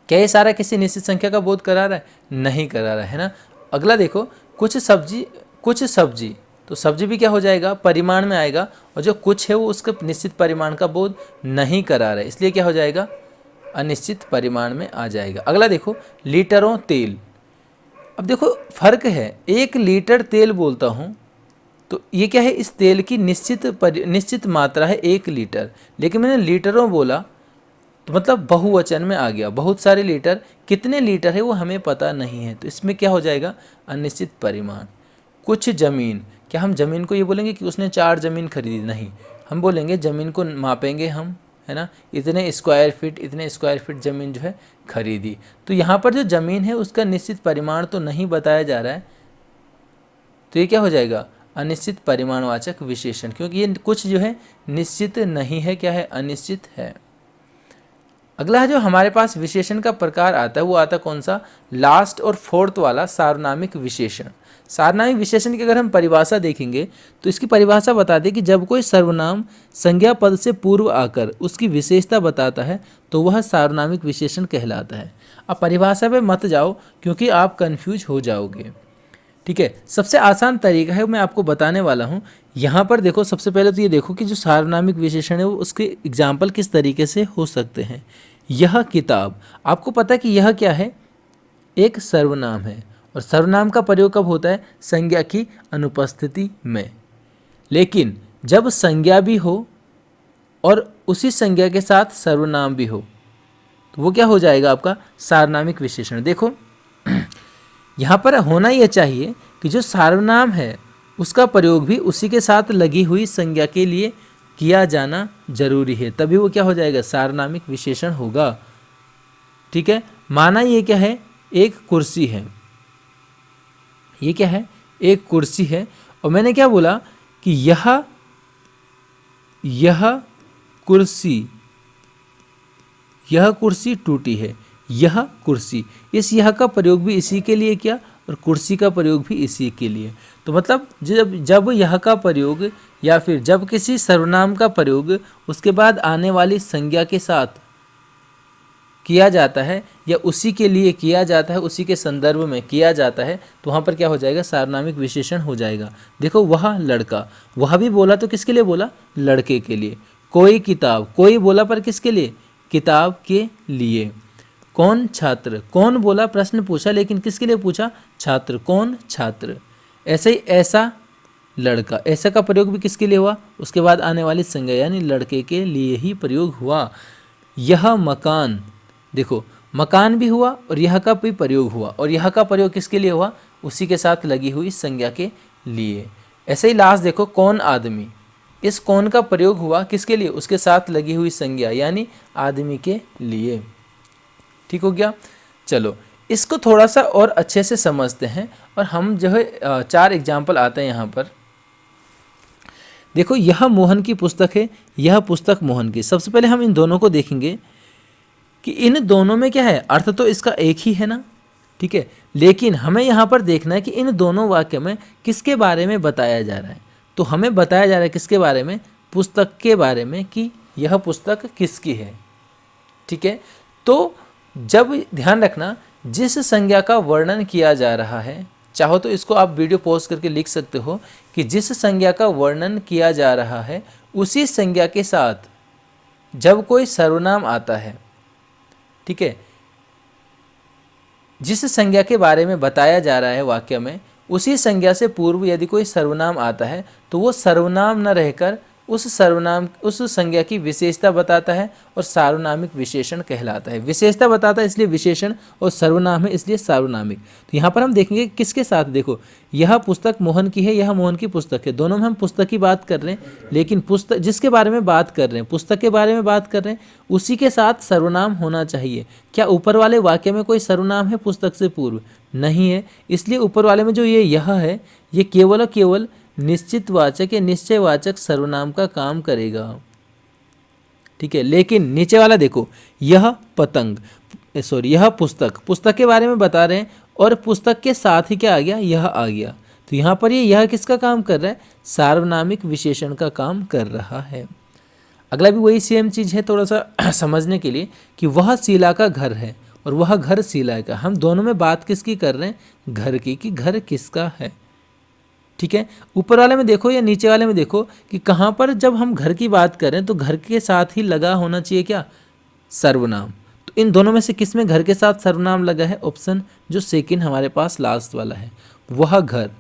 क्या ये सारा किसी निश्चित संख्या का बोध करा रहा है, नहीं करा रहा है ना। अगला देखो कुछ सब्जी, कुछ सब्जी, तो सब्जी भी क्या हो जाएगा, परिमाण में आएगा, और जो कुछ है वो उसके निश्चित परिमाण का बोध नहीं करा रहा है, इसलिए क्या हो जाएगा, अनिश्चित परिमाण में आ जाएगा। अगला देखो लीटरों तेल। अब देखो फर्क है, 1 लीटर तेल बोलता हूँ तो ये क्या है, इस तेल की निश्चित मात्रा है 1 लीटर, लेकिन मैंने लीटरों बोला तो मतलब बहुवचन में आ गया, बहुत सारे लीटर, कितने लीटर है वो हमें पता नहीं है, तो इसमें क्या हो जाएगा, अनिश्चित परिमाण। कुछ ज़मीन, क्या हम ज़मीन को ये बोलेंगे कि उसने 4 ज़मीन खरीदी, नहीं, हम बोलेंगे ज़मीन को मापेंगे हम, है ना, इतने स्क्वायर फीट ज़मीन जो है खरीदी। तो यहाँ पर जो ज़मीन है उसका निश्चित परिमाण तो नहीं बताया जा रहा है, तो ये क्या हो जाएगा, अनिश्चित परिमाणवाचक विशेषण, क्योंकि ये कुछ जो है निश्चित नहीं है, क्या है, अनिश्चित है। अगला जो हमारे पास विशेषण का प्रकार आता है वो आता कौन सा, लास्ट और फोर्थ वाला सार्वनामिक विशेषण। सार्वनामिक विशेषण की अगर हम परिभाषा देखेंगे तो इसकी परिभाषा बताते हैं कि जब कोई सर्वनाम संज्ञा पद से पूर्व आकर उसकी विशेषता बताता है तो वह सार्वनामिक विशेषण कहलाता है। अब परिभाषा पे मत जाओ क्योंकि आप कंफ्यूज हो जाओगे, ठीक है। सबसे आसान तरीका है मैं आपको बताने वाला हूँ। यहाँ पर देखो, सबसे पहले तो ये देखो कि जो सार्वनामिक विशेषण है वो उसके एग्जाम्पल किस तरीके से हो सकते हैं। यह किताब, आपको पता है कि यह क्या है, एक सर्वनाम है और सर्वनाम का प्रयोग कब होता है, संज्ञा की अनुपस्थिति में। लेकिन जब संज्ञा भी हो और उसी संज्ञा के साथ सर्वनाम भी हो तो वो क्या हो जाएगा, आपका सार्वनामिक विशेषण। देखो यहाँ पर होना यह चाहिए कि जो सर्वनाम है उसका प्रयोग भी उसी के साथ लगी हुई संज्ञा के लिए किया जाना जरूरी है, तभी वो क्या हो जाएगा, सार्वनामिक विशेषण होगा, ठीक है। माना ये क्या है, एक कुर्सी है, ये क्या है, एक कुर्सी है, और मैंने क्या बोला कि यह कुर्सी टूटी है, यह कुर्सी, इस यह का प्रयोग भी इसी के लिए किया और कुर्सी का प्रयोग भी इसी के लिए। तो मतलब जब यह का प्रयोग या फिर जब किसी सर्वनाम का प्रयोग उसके बाद आने वाली संज्ञा के साथ किया जाता है या उसी के लिए किया जाता है, उसी के संदर्भ में किया जाता है, तो वहाँ पर क्या हो जाएगा, सार्वनामिक विशेषण हो जाएगा। देखो वह लड़का, वह भी बोला तो किसके लिए बोला, लड़के के लिए। कोई किताब, कोई बोला पर किसके लिए, किताब के लिए। कौन छात्र, कौन बोला, प्रश्न पूछा लेकिन किसके लिए पूछा, छात्र, कौन छात्र। ऐसे ही ऐसा लड़का, ऐसा का प्रयोग भी किसके लिए हुआ, उसके बाद आने वाली संज्ञा यानी लड़के के लिए ही प्रयोग हुआ। यह मकान, देखो मकान भी हुआ और यह का भी प्रयोग हुआ, और यह का प्रयोग किसके लिए हुआ, उसी के साथ लगी हुई संज्ञा के लिए। ऐसे ही लास्ट देखो, कौन आदमी, इस कौन का प्रयोग हुआ किसके लिए, उसके साथ लगी हुई संज्ञा यानी आदमी के लिए, ठीक हो गया। चलो इसको थोड़ा सा और अच्छे से समझते हैं, और हम जो है 4 एग्जाम्पल आते हैं यहाँ पर। देखो यह मोहन की पुस्तक है, यह पुस्तक मोहन की। सबसे पहले हम इन दोनों को देखेंगे कि इन दोनों में क्या है, अर्थ तो इसका एक ही है ना, ठीक है, लेकिन हमें यहाँ पर देखना है कि इन दोनों वाक्य में किसके बारे में बताया जा रहा है। तो हमें बताया जा रहा है किसके बारे में, पुस्तक के बारे में, कि यह पुस्तक किसकी है, ठीक है। तो जब ध्यान रखना, जिस संज्ञा का वर्णन किया जा रहा है, चाहो तो इसको आप वीडियो पॉज करके लिख सकते हो कि जिस संज्ञा का वर्णन किया जा रहा है उसी संज्ञा के साथ जब कोई सर्वनाम आता है, ठीक है, जिस संज्ञा के बारे में बताया जा रहा है वाक्य में, उसी संज्ञा से पूर्व यदि कोई सर्वनाम आता है तो वो सर्वनाम न रहकर उस संज्ञा की विशेषता बताता है और सार्वनामिक विशेषण कहलाता है। विशेषता बताता है इसलिए विशेषण, और सर्वनाम है इसलिए सार्वनामिक। तो यहाँ पर हम देखेंगे किसके साथ, देखो यह पुस्तक मोहन की है, यह मोहन की पुस्तक है, दोनों में हम पुस्तक की बात कर रहे हैं, लेकिन पुस्तक जिसके बारे में बात कर रहे हैं, पुस्तक के बारे में बात कर रहे हैं, उसी के साथ सर्वनाम होना चाहिए। क्या ऊपर वाले वाक्य में कोई सर्वनाम है पुस्तक से पूर्व, नहीं है, इसलिए ऊपर वाले में जो यह है ये केवल और केवल निश्चित वाचक या निश्चयवाचक सर्वनाम का काम करेगा, ठीक है। लेकिन नीचे वाला देखो, यह पतंग, यह पुस्तक, पुस्तक के बारे में बता रहे हैं और पुस्तक के साथ ही क्या आ गया, यह आ गया। तो यहाँ पर यह किसका काम कर रहा है, सार्वनामिक विशेषण का काम कर रहा है। अगला भी वही सेम चीज़ है, थोड़ा सा समझने के लिए, कि वह शीला का घर है और वह घर शीला का। हम दोनों में बात किसकी कर रहे हैं, घर की, कि घर किसका है, ठीक है। ऊपर वाले में देखो या नीचे वाले में देखो कि कहाँ पर जब हम घर की बात करें तो घर के साथ ही लगा होना चाहिए क्या, सर्वनाम। तो इन दोनों में से किस में घर के साथ सर्वनाम लगा है, ऑप्शन जो सेकंड हमारे पास लास्ट वाला है, वह घर,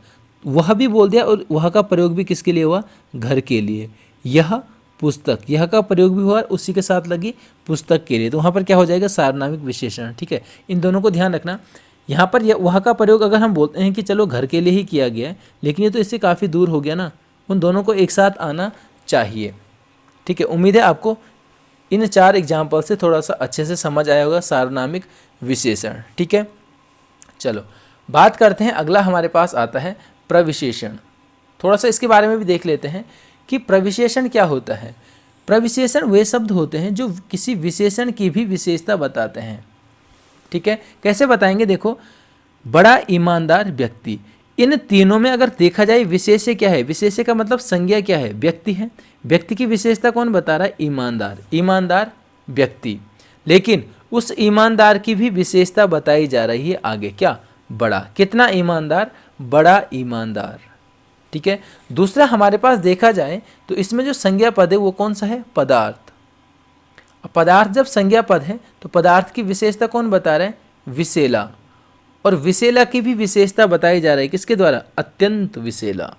वह भी बोल दिया और वह का प्रयोग भी किसके लिए हुआ, घर के लिए। यह पुस्तक, यह का प्रयोग भी हुआ उसी के साथ लगी पुस्तक के लिए, तो वहाँ पर क्या हो जाएगा, सार्वनामिक विशेषण, ठीक है। इन दोनों को ध्यान रखना। यहाँ पर वह का प्रयोग अगर हम बोलते हैं कि चलो घर के लिए ही किया गया है, लेकिन ये तो इससे काफ़ी दूर हो गया ना, उन दोनों को एक साथ आना चाहिए, ठीक है। उम्मीद है आपको इन 4 एग्जाम्पल से थोड़ा सा अच्छे से समझ आया होगा सार्वनामिक विशेषण, ठीक है। चलो बात करते हैं, अगला हमारे पास आता है प्रविशेषण। थोड़ा सा इसके बारे में भी देख लेते हैं कि प्रविशेषण क्या होता है। प्रविशेषण वे शब्द होते हैं जो किसी विशेषण की भी विशेषता बताते हैं। ठीक है, कैसे बताएंगे? देखो, बड़ा ईमानदार व्यक्ति, इन तीनों में अगर देखा जाए विशेष्य क्या है? विशेष्य का मतलब संज्ञा क्या है? व्यक्ति है। व्यक्ति की विशेषता कौन बता रहा है? ईमानदार, ईमानदार व्यक्ति। लेकिन उस ईमानदार की भी विशेषता बताई जा रही है आगे, क्या? बड़ा। कितना ईमानदार? बड़ा ईमानदार। ठीक है। दूसरा हमारे पास देखा जाए तो इसमें जो संज्ञा पद है वो कौन सा है? पदार्थ। अब पदार्थ जब संज्ञा पद है तो पदार्थ की विशेषता कौन बता रहे हैं? विशेला। और विशेला की भी विशेषता बताई जा रही है, किसके द्वारा? अत्यंत विशेला।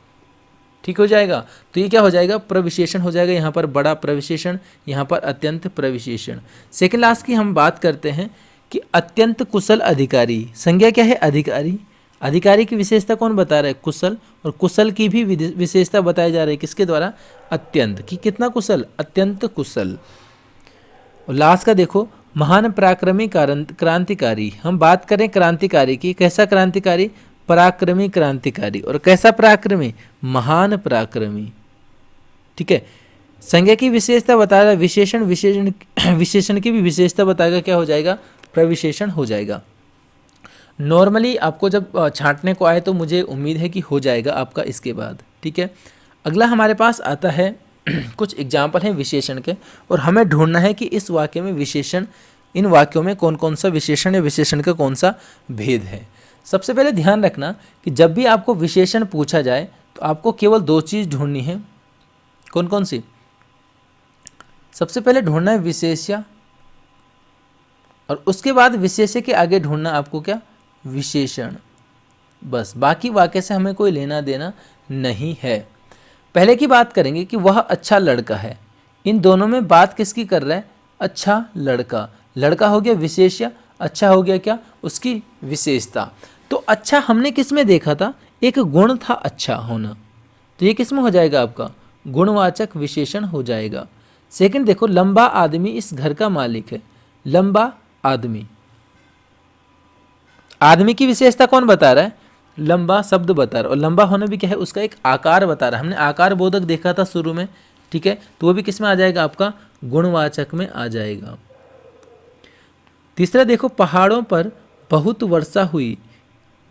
ठीक हो जाएगा। तो ये क्या हो जाएगा? प्रविशेषण हो जाएगा। यहाँ पर बड़ा प्रविशेषण, यहाँ पर अत्यंत प्रविशेषण। सेकेंड लास्ट की हम बात करते हैं कि अत्यंत कुशल अधिकारी। संज्ञा क्या है? अधिकारी। अधिकारी की विशेषता कौन बता रहा है? कुशल। और कुशल की भी विशेषता बताई जा रही है, किसके द्वारा? अत्यंत। कि कितना कुशल? अत्यंत कुशल। और लास्ट का देखो, महान पराक्रमी क्रांतिकारी। हम बात करें क्रांतिकारी की, कैसा क्रांतिकारी? पराक्रमी क्रांतिकारी। और कैसा पराक्रमी? महान पराक्रमी। ठीक है। संज्ञा की विशेषता बता रहा है विशेषण, विशेषण की भी विशेषता बताएगा, क्या हो जाएगा? प्रविशेषण हो जाएगा। नॉर्मली आपको जब छांटने को आए तो मुझे उम्मीद है कि हो जाएगा आपका इसके बाद। ठीक है। अगला हमारे पास आता है कुछ एग्जाम्पल हैं विशेषण के, और हमें ढूंढना है कि इस वाक्य में विशेषण, इन वाक्यों में कौन कौन सा विशेषण या विशेषण का कौन सा भेद है। सबसे पहले ध्यान रखना कि जब भी आपको विशेषण पूछा जाए तो आपको केवल दो चीज़ ढूंढनी है। कौन कौन सी? सबसे पहले ढूंढना है विशेष्य, और उसके बाद विशेष्य के आगे ढूंढना आपको क्या? विशेषण। बस, बाकी वाक्य से हमें कोई लेना देना नहीं है। पहले की बात करेंगे कि वह अच्छा लड़का है। इन दोनों में बात किसकी कर रहा है? अच्छा लड़का। लड़का हो गया विशेष्य, अच्छा हो गया क्या? उसकी विशेषता। तो अच्छा हमने किस में देखा था? एक गुण था अच्छा होना, तो ये किस में हो जाएगा आपका? गुणवाचक विशेषण हो जाएगा। सेकंड देखो, लंबा आदमी इस घर का मालिक है। लंबा आदमी, आदमी की विशेषता कौन बता रहा है? लंबा शब्द बता रहा है। और लंबा होना भी क्या है? उसका एक आकार बता रहा है। हमने आकार बोधक देखा था शुरू में। ठीक है, तो वो भी किस में आ जाएगा? आपका गुणवाचक में आ जाएगा। तीसरा देखो, पहाड़ों पर बहुत वर्षा हुई।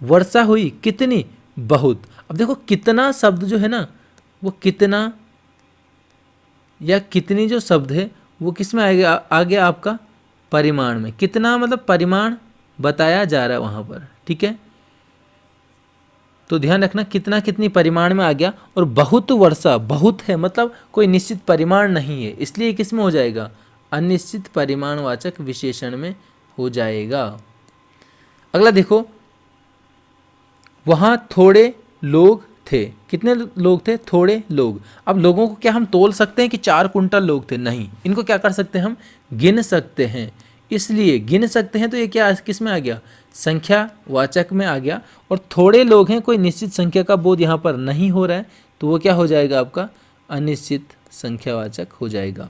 वर्षा हुई कितनी? बहुत। अब देखो कितना शब्द जो है ना, वो कितना या कितनी जो शब्द है वो किस में आएगा? आ गया आपका परिमाण में। कितना मतलब परिमाण बताया जा रहा है वहाँ पर। ठीक है, तो ध्यान रखना कितना कितनी परिमाण में आ गया। और बहुत वर्षा, बहुत है मतलब कोई निश्चित परिमाण नहीं है, इसलिए किस में हो जाएगा? अनिश्चित परिमाणवाचक विशेषण में हो जाएगा। अगला देखो, वहाँ थोड़े लोग थे। कितने लोग थे? थोड़े लोग। अब लोगों को क्या हम तोल सकते हैं कि 4 कुंटल लोग थे? नहीं, इनको क्या कर सकते हैं? हम गिन सकते हैं। इसलिए गिन सकते हैं तो ये क्या किस में आ गया? संख्या वाचक में आ गया। और थोड़े लोग हैं, कोई निश्चित संख्या का बोध यहाँ पर नहीं हो रहा है, तो वो क्या हो जाएगा? आपका अनिश्चित संख्यावाचक हो जाएगा।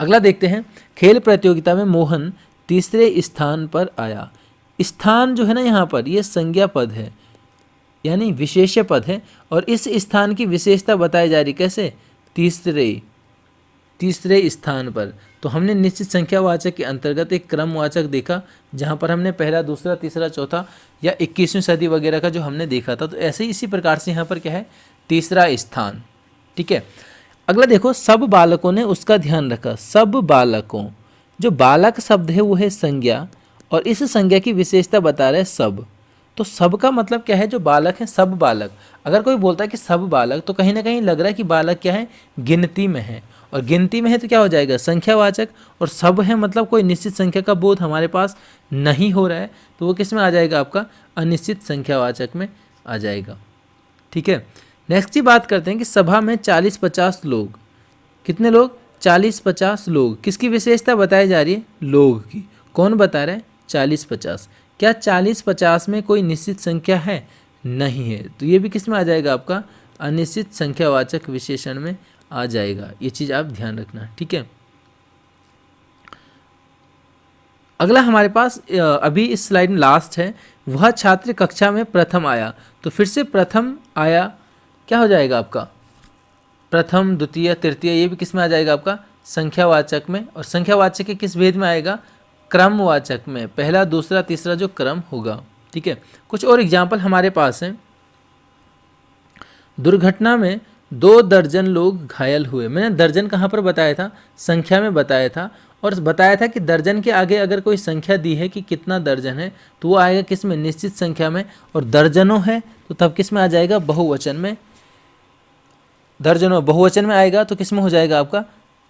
अगला देखते हैं, खेल प्रतियोगिता में मोहन तीसरे स्थान पर आया। स्थान जो है ना यहाँ पर, ये संज्ञा पद है यानी विशेष्य पद है, और इस स्थान की विशेषता बताई जा रही। कैसे? तीसरे स्थान पर। तो हमने निश्चित संख्यावाचक के अंतर्गत एक क्रमवाचक देखा, जहाँ पर हमने पहला, दूसरा, तीसरा, चौथा या 21वीं सदी वगैरह का जो हमने देखा था। तो ऐसे ही इसी प्रकार से यहाँ पर क्या है? तीसरा स्थान। ठीक है। अगला देखो, सब बालकों ने उसका ध्यान रखा। सब बालकों, जो बालक शब्द है वो है संज्ञा, और इस संज्ञा की विशेषता बता रहे सब। तो सब का मतलब क्या है? जो बालक है, सब बालक। अगर कोई बोलता है कि सब बालक, तो कहीं ना कहीं लग रहा है कि बालक क्या है? गिनती में है, और गिनती में है तो क्या हो जाएगा? संख्यावाचक। और सब है मतलब कोई निश्चित संख्या का बोध हमारे पास नहीं हो रहा है, तो वो किस में आ जाएगा? आपका अनिश्चित संख्यावाचक में आ जाएगा। ठीक है। नेक्स्ट की बात करते हैं कि सभा में 40-50 लोग। कितने लोग? 40-50 लोग। किसकी विशेषता बताई जा रही है? लोग की। कौन बता रहे हैं? 40-50। क्या 40-50 में कोई निश्चित संख्या है? नहीं है, तो ये भी किस में आ जाएगा? आपका अनिश्चित संख्यावाचक विशेषण में आ जाएगा। ये चीज़ आप ध्यान रखना। ठीक है। अगला हमारे पास अभी इस स्लाइड में लास्ट है, वह छात्र कक्षा में प्रथम आया। तो फिर से प्रथम आया क्या हो जाएगा? आपका प्रथम, द्वितीय, तृतीय, ये भी किस में आ जाएगा आपका? संख्यावाचक में। और संख्यावाचक के किस भेद में आएगा? क्रमवाचक में। पहला, दूसरा, तीसरा जो क्रम होगा। ठीक है, कुछ और एग्जाम्पल हमारे पास हैं। दुर्घटना में 2 दर्जन लोग घायल हुए। मैंने दर्जन कहाँ पर बताया था? संख्या में बताया था, और बताया था कि दर्जन के आगे अगर कोई संख्या दी है कि कितना दर्जन है, तो वो आएगा किस में? निश्चित संख्या में। और दर्जनों है तो तब किस में आ जाएगा? बहुवचन में। दर्जनों बहुवचन में आएगा तो किस में हो जाएगा आपका?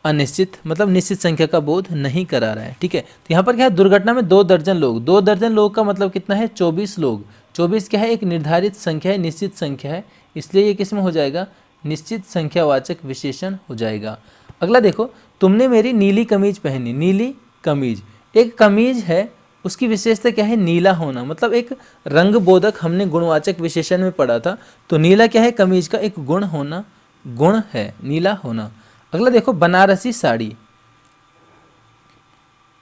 अनिश्चित, मतलब निश्चित संख्या का बोध नहीं करा रहा है। ठीक है, तो यहाँ पर क्या है? दुर्घटना में 2 दर्जन लोग। 2 दर्जन लोग का मतलब कितना है? 24 लोग। 24 क्या है? एक निर्धारित संख्या है, निश्चित संख्या है, इसलिए ये किस में हो जाएगा? निश्चित संख्यावाचक विशेषण हो जाएगा। अगला देखो, तुमने मेरी नीली कमीज पहनी। नीली कमीज, एक कमीज है, उसकी विशेषता क्या है? नीला होना, मतलब एक रंग बोधक हमने गुणवाचक विशेषण में पढ़ा था। तो नीला क्या है? कमीज का एक गुण होना, गुण है नीला होना। अगला देखो, बनारसी साड़ी।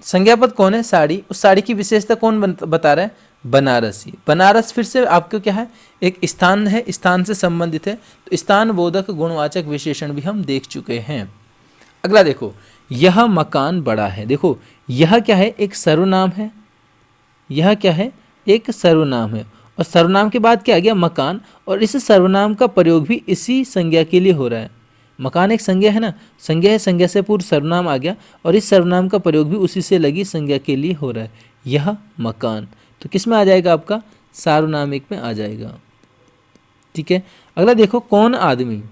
संज्ञापद कौन है? साड़ी। उस साड़ी की विशेषता कौन बता रहा है? बनारसी। बनारस फिर से आपको क्या है? एक स्थान है, स्थान से संबंधित है, तो स्थान बोधक गुणवाचक विशेषण भी हम देख चुके हैं। अगला देखो, यह मकान बड़ा है। देखो, यह क्या है? एक सर्वनाम है। यह क्या है? एक सर्वनाम है, और सर्वनाम के बाद क्या आ गया? मकान। और इस सर्वनाम का प्रयोग भी इसी संज्ञा के लिए हो रहा है। मकान एक संज्ञा है ना, संज्ञा है, संज्ञा से पूर्व सर्वनाम आ गया, और इस सर्वनाम का प्रयोग भी उसी से लगी संज्ञा के लिए हो रहा है। यह मकान, तो किस में आ जाएगा आपका? सार्वनामिक में आ जाएगा। ठीक है, अगला देखो, कौन आदमी।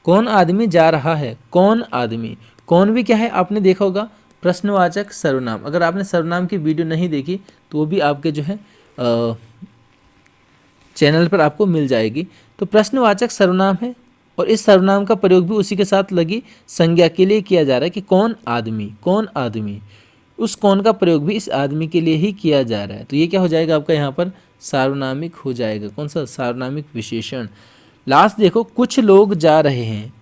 कौन आदमी जा रहा है? कौन आदमी, कौन भी क्या है? आपने देखा होगा प्रश्नवाचक सर्वनाम। अगर आपने सर्वनाम की वीडियो नहीं देखी तो वो भी आपके जो है चैनल पर आपको मिल जाएगी। तो प्रश्नवाचक सर्वनाम है, और इस सर्वनाम का प्रयोग भी उसी के साथ लगी संज्ञा के लिए किया जा रहा है कि कौन आदमी। कौन आदमी, उस कौन का प्रयोग भी इस आदमी के लिए ही किया जा रहा है। तो ये क्या हो जाएगा आपका? यहाँ पर सार्वनामिक हो जाएगा। कौन सा? सार्वनामिक विशेषण। लास्ट देखो, कुछ लोग जा रहे हैं।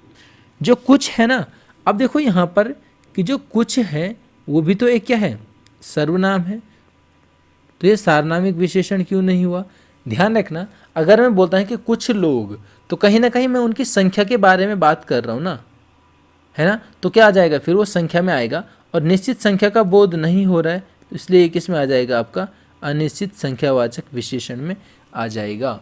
जो कुछ है ना, अब देखो यहाँ पर कि जो कुछ है वो भी तो एक क्या है? सर्वनाम है। तो ये सार्वनामिक विशेषण क्यों नहीं हुआ? ध्यान रखना, अगर मैं बोलता हूँ कि कुछ लोग, तो कहीं ना कहीं मैं उनकी संख्या के बारे में बात कर रहा हूँ ना, है ना, तो क्या आ जाएगा? फिर वो संख्या में आएगा, और निश्चित संख्या का बोध नहीं हो रहा है, तो इसलिए ये किस में आ जाएगा आपका? अनिश्चित संख्यावाचक विशेषण में आ जाएगा।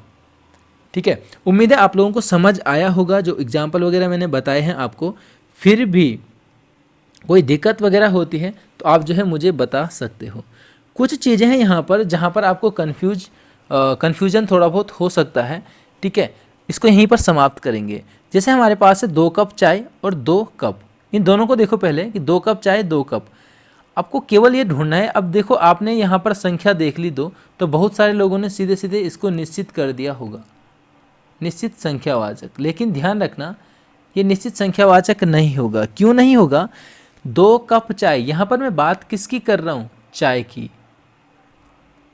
ठीक है, उम्मीद है आप लोगों को समझ आया होगा। जो एग्जाम्पल वगैरह मैंने बताए हैं आपको, फिर भी कोई दिक्कत वगैरह होती है तो आप जो है मुझे बता सकते हो। कुछ चीज़ें हैं यहाँ पर जहाँ पर आपको कन्फ्यूजन थोड़ा बहुत हो सकता है। ठीक है, इसको यहीं पर समाप्त करेंगे। जैसे हमारे पास है 2 कप चाय और 2 कप। इन दोनों को देखो पहले कि 2 कप चाय 2 कप। आपको केवल ये ढूंढना है। अब देखो, आपने यहाँ पर संख्या देख ली 2, तो बहुत सारे लोगों ने सीधे सीधे इसको निश्चित कर दिया होगा, निश्चित संख्यावाचक। लेकिन ध्यान रखना, ये निश्चित संख्यावाचक नहीं होगा। क्यों नहीं होगा? 2 कप चाय, यहाँ पर मैं बात किसकी कर रहा हूँ? चाय की।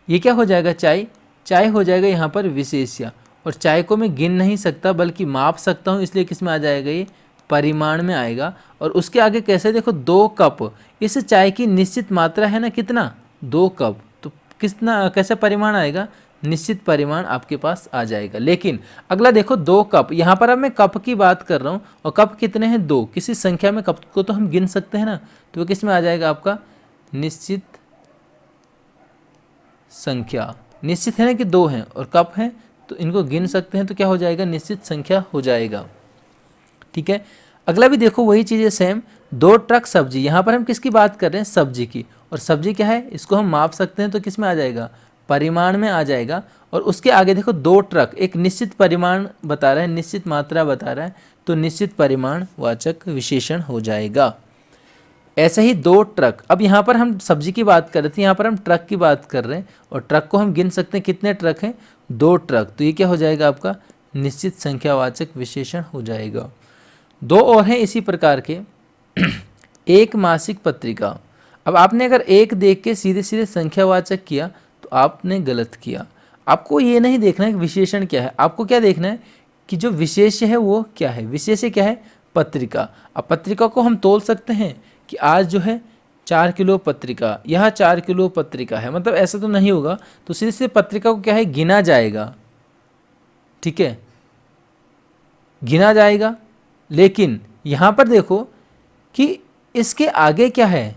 ये क्या हो जाएगा? चाय। चाय हो जाएगा यहाँ पर विशेष्य, और चाय को मैं गिन नहीं सकता बल्कि माप सकता हूँ, इसलिए किस में आ जाएगा? ये परिमाण में आएगा। और उसके आगे कैसे? देखो, 2 कप, इस चाय की निश्चित मात्रा है ना, कितना? 2 कप। तो कितना, कैसे परिमाण आएगा? निश्चित परिमाण आपके पास आ जाएगा। लेकिन अगला देखो, 2 कप, यहाँ पर अब मैं कप की बात कर रहा हूँ, और कप कितने हैं? 2। किसी संख्या में कप को तो हम गिन सकते हैं ना, तो किस में आ जाएगा आपका? निश्चित संख्या। निश्चित है ना कि 2 हैं, और कप हैं तो इनको गिन सकते हैं, तो क्या हो जाएगा? निश्चित संख्या हो जाएगा। ठीक है, अगला भी देखो वही चीज़ है सेम। 2 ट्रक सब्जी, यहाँ पर हम किसकी बात कर रहे हैं? सब्जी की। और सब्जी क्या है? इसको हम माप सकते हैं, तो किस में आ जाएगा? परिमाण में आ जाएगा। और उसके आगे देखो, 2 ट्रक, एक निश्चित परिमाण बता रहा है, निश्चित मात्रा बता रहा है, तो निश्चित परिमाण वाचक विशेषण हो जाएगा। ऐसे ही 2 ट्रक, अब यहाँ पर हम सब्जी की बात कर रहे थे, यहाँ पर हम ट्रक की बात कर रहे हैं, और ट्रक को हम गिन सकते हैं। कितने ट्रक हैं? 2 ट्रक। तो ये क्या हो जाएगा आपका? निश्चित संख्यावाचक विशेषण हो जाएगा। 2 और हैं इसी प्रकार के। एक मासिक पत्रिका। अब आपने अगर एक देख के सीधे सीधे संख्यावाचक किया तो आपने गलत किया। आपको ये नहीं देखना है कि विशेषण क्या है, आपको क्या देखना है कि जो विशेष्य है वो क्या है। विशेष्य क्या है? पत्रिका। अब पत्रिका को हम तोल सकते हैं कि आज जो है 4 किलो पत्रिका, यहाँ 4 किलो पत्रिका है, मतलब ऐसा तो नहीं होगा। तो सीधे से पत्रिका को क्या है? गिना जाएगा। ठीक है, गिना जाएगा। लेकिन यहाँ पर देखो कि इसके आगे क्या है,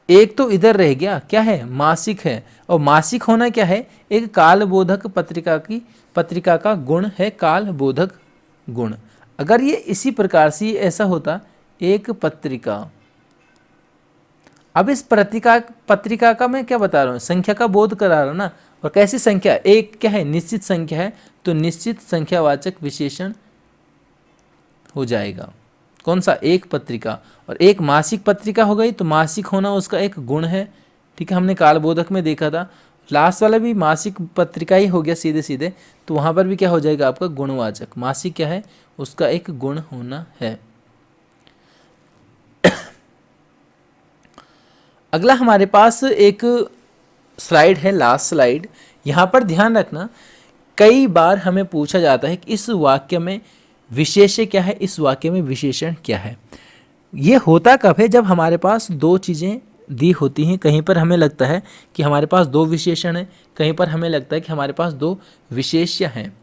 एक तो इधर रह गया, क्या है, मासिक है, और मासिक होना क्या है, एक कालबोधक पत्रिका का गुण है, कालबोधक गुण। अगर ये इसी प्रकार से ऐसा होता, एक पत्रिका, अब इस पत्रिका का मैं क्या बता रहा हूँ, संख्या का बोध करा रहा हूँ ना, और कैसी संख्या, एक क्या है, निश्चित संख्या है, तो निश्चित संख्यावाचक विशेषण हो जाएगा। कौन सा, एक पत्रिका। और एक मासिक पत्रिका हो गई तो मासिक होना उसका एक गुण है, ठीक है, हमने कालबोधक में देखा था। लास्ट वाला भी मासिक पत्रिका ही हो गया सीधे सीधे, तो वहाँ पर भी क्या हो जाएगा आपका, गुणवाचक। मासिक क्या है, उसका एक गुण होना है। अगला हमारे पास एक स्लाइड है, लास्ट स्लाइड। यहाँ पर ध्यान रखना, कई बार हमें पूछा जाता है कि इस वाक्य में विशेष्य क्या है, इस वाक्य में विशेषण क्या है। ये होता कब है, जब हमारे पास दो चीज़ें दी होती हैं। कहीं पर हमें लगता है कि हमारे पास दो विशेषण हैं, कहीं पर हमें लगता है कि हमारे पास दो विशेष्य हैं।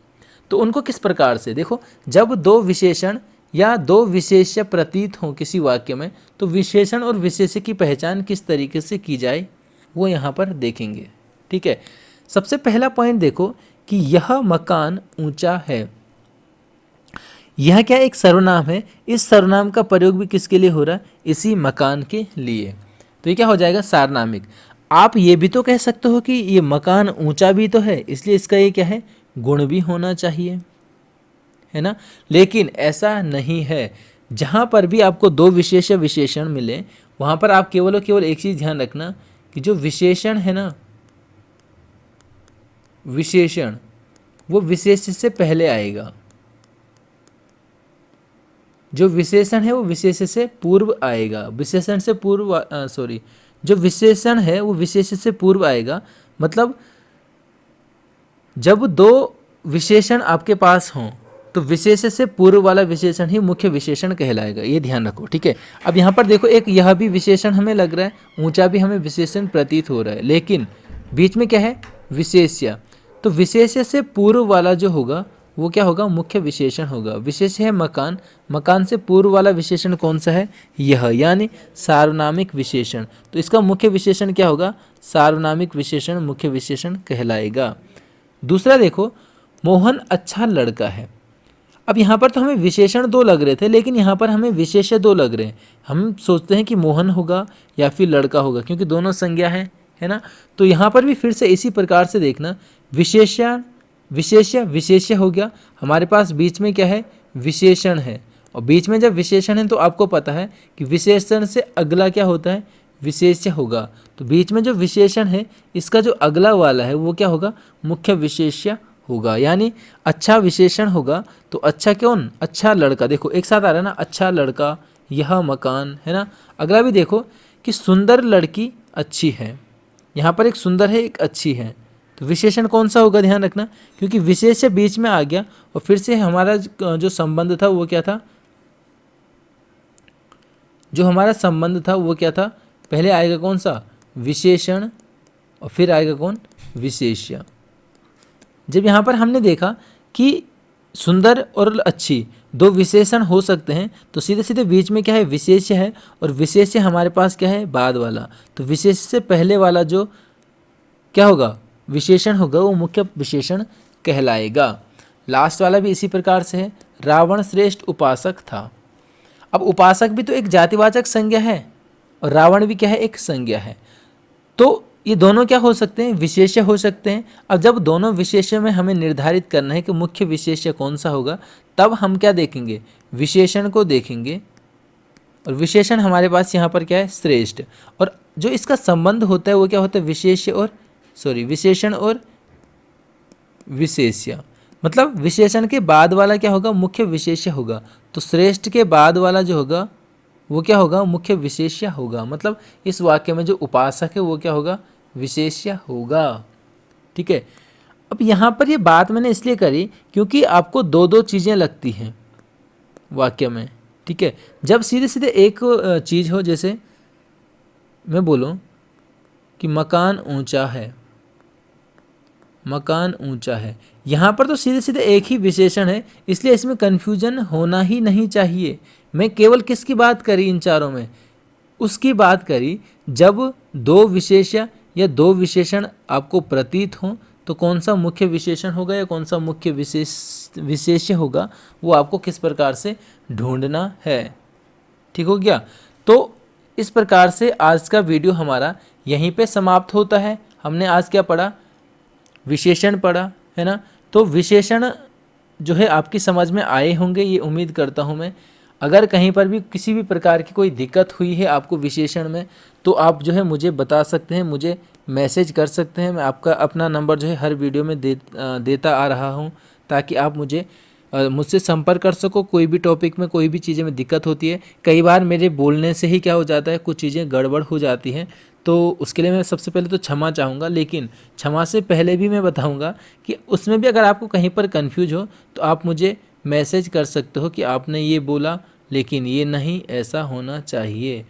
तो उनको किस प्रकार से देखो, जब दो विशेषण या दो विशेष्य प्रतीत हों किसी वाक्य में, तो विशेषण और विशेष्य की पहचान किस तरीके से की जाए वो यहाँ पर देखेंगे। ठीक है, सबसे पहला पॉइंट देखो कि यह मकान ऊंचा है। यह क्या, एक सर्वनाम है। इस सर्वनाम का प्रयोग भी किसके लिए हो रहा है, इसी मकान के लिए। तो ये क्या हो जाएगा, सार्वनामिक। आप ये भी तो कह सकते हो कि ये मकान ऊंचा भी तो है, इसलिए इसका ये क्या है, गुण भी होना चाहिए, है ना। लेकिन ऐसा नहीं है। जहाँ पर भी आपको दो विशेष विशेषण मिले, वहाँ पर आप केवल और केवल एक चीज़ ध्यान रखना कि जो विशेषण है ना, विशेषण वो विशेष से पहले आएगा। जो विशेषण है वो विशेष से पूर्व आएगा, विशेषण से पूर्व जो विशेषण है वो विशेष से पूर्व आएगा। मतलब जब दो विशेषण आपके पास हों तो विशेष से पूर्व वाला विशेषण ही मुख्य विशेषण कहलाएगा, ये ध्यान रखो। ठीक है, अब यहाँ पर देखो, एक यह भी विशेषण हमें लग रहा है, ऊंचा भी हमें विशेषण प्रतीत हो रहा है, लेकिन बीच में क्या है, विशेष्य। तो विशेष्य से पूर्व वाला जो होगा वो क्या होगा, मुख्य विशेषण होगा। विशेष है मकान, मकान से पूर्व वाला विशेषण कौन सा है, यह, यानी सार्वनामिक विशेषण। तो इसका मुख्य विशेषण क्या होगा, सार्वनामिक विशेषण मुख्य विशेषण कहलाएगा। दूसरा देखो, मोहन अच्छा लड़का है। अब यहाँ पर तो हमें विशेषण दो लग रहे थे, लेकिन यहाँ पर हमें विशेष्य दो लग रहे हैं। हम सोचते हैं कि मोहन होगा या फिर लड़का होगा, क्योंकि दोनों संज्ञा है ना। तो यहाँ पर भी फिर से इसी प्रकार से देखना, विशेष्य विशेष्य हो गया, हमारे पास बीच में क्या है, विशेषण है। और बीच में जब विशेषण है तो आपको पता है कि विशेषण से अगला क्या होता है, विशेष्य होगा। तो बीच में जो विशेषण है इसका जो अगला वाला है वो क्या होगा, मुख्य विशेष्य होगा, यानी अच्छा विशेषण होगा। तो अच्छा कौन, अच्छा लड़का। देखो एक साथ आ रहा है ना, अच्छा लड़का, यह मकान, है ना। अगला भी देखो कि सुंदर लड़की अच्छी है। यहाँ पर एक सुंदर है, एक अच्छी है, तो विशेषण कौन सा होगा, ध्यान रखना, क्योंकि विशेष्य बीच में आ गया और फिर से हमारा जो संबंध था वो क्या था, जो हमारा संबंध था वो क्या था, पहले आएगा कौन सा, विशेषण, और फिर आएगा कौन, विशेष्य। जब यहाँ पर हमने देखा कि सुंदर और अच्छी दो विशेषण हो सकते हैं, तो सीधे सीधे बीच में क्या है, विशेष्य है, और विशेष्य हमारे पास क्या है, बाद वाला। तो विशेष से पहले वाला जो क्या होगा, विशेषण होगा, वो मुख्य विशेषण कहलाएगा। लास्ट वाला भी इसी प्रकार से है, रावण श्रेष्ठ उपासक था। अब उपासक भी तो एक जातिवाचक संज्ञा है और रावण भी क्या है, एक संज्ञा है। तो ये दोनों क्या हो सकते हैं, विशेष्य हो सकते हैं। अब जब दोनों विशेष्य में हमें निर्धारित करना है कि मुख्य विशेष्य कौन सा होगा, तब हम क्या देखेंगे, विशेषण को देखेंगे। और विशेषण हमारे पास यहाँ पर क्या है, श्रेष्ठ। और जो इसका संबंध होता है वो क्या होता है, विशेषण और विशेष्य। मतलब विशेषण के बाद वाला क्या होगा, मुख्य विशेष्य होगा। तो श्रेष्ठ के बाद वाला जो होगा वो क्या होगा, मुख्य विशेष्य होगा। मतलब इस वाक्य में जो उपासक है वो क्या होगा, विशेष्य होगा। ठीक है, अब यहाँ पर ये बात मैंने इसलिए करी क्योंकि आपको दो दो चीज़ें लगती हैं वाक्य में। ठीक है, जब सीधे सीधे एक चीज़ हो, जैसे मैं बोलूँ कि मकान ऊंचा है, मकान ऊंचा है। यहाँ पर तो सीधे सीधे एक ही विशेषण है, इसलिए इसमें कन्फ्यूजन होना ही नहीं चाहिए। मैं केवल किसकी बात करी इन चारों में? उसकी बात करी जब दो विशेष्य या दो विशेषण आपको प्रतीत हों तो कौन सा मुख्य विशेषण होगा या कौन सा मुख्य विशेष्य होगा, वो आपको किस प्रकार से ढूंढना है। ठीक हो गया। तो इस प्रकार से आज का वीडियो हमारा यहीं पे समाप्त होता है। हमने आज क्या पढ़ा? विशेषण पढ़ा, है ना। तो विशेषण जो है आपकी समझ में आए होंगे, ये उम्मीद करता हूँ मैं। अगर कहीं पर भी किसी भी प्रकार की कोई दिक्कत हुई है आपको विशेषण में, तो आप जो है मुझे बता सकते हैं, मुझे मैसेज कर सकते हैं। मैं आपका अपना नंबर जो है हर वीडियो में देता आ रहा हूँ, ताकि आप मुझसे संपर्क कर सको। कोई भी टॉपिक में, कोई भी चीज़ें में दिक्कत होती है, कई बार मेरे बोलने से ही क्या हो जाता है, कुछ चीज़ें गड़बड़ हो जाती हैं, तो उसके लिए मैं सबसे पहले तो क्षमा चाहूँगा। लेकिन क्षमा से पहले भी मैं बताऊँगा कि उसमें भी अगर आपको कहीं पर कन्फ्यूज हो तो आप मुझे मैसेज कर सकते हो कि आपने ये बोला लेकिन ये नहीं, ऐसा होना चाहिए।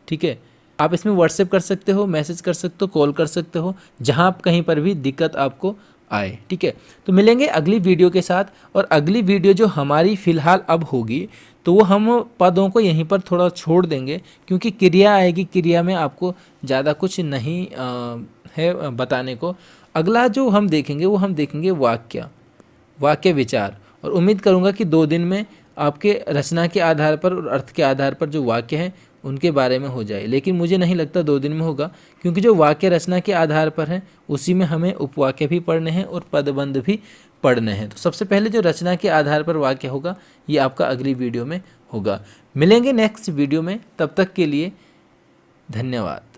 ठीक है, आप इसमें व्हाट्सएप कर सकते हो, मैसेज कर सकते हो, कॉल कर सकते हो, जहाँ आप कहीं पर भी दिक्कत आपको आए। ठीक है, तो मिलेंगे अगली वीडियो के साथ। और अगली वीडियो जो हमारी फ़िलहाल अब होगी, तो वो हम पदों को यहीं पर थोड़ा छोड़ देंगे, क्योंकि क्रिया आएगी, क्रिया में आपको ज़्यादा कुछ नहीं है बताने को। अगला जो हम देखेंगे वो हम देखेंगे वाक्य विचार। और उम्मीद करूँगा कि 2 दिन में आपके रचना के आधार पर और अर्थ के आधार पर जो वाक्य हैं उनके बारे में हो जाए। लेकिन मुझे नहीं लगता 2 दिन में होगा, क्योंकि जो वाक्य रचना के आधार पर है उसी में हमें उपवाक्य भी पढ़ने हैं और पदबंध भी पढ़ने हैं। तो सबसे पहले जो रचना के आधार पर वाक्य होगा ये आपका अगली वीडियो में होगा। मिलेंगे नेक्स्ट वीडियो में, तब तक के लिए धन्यवाद।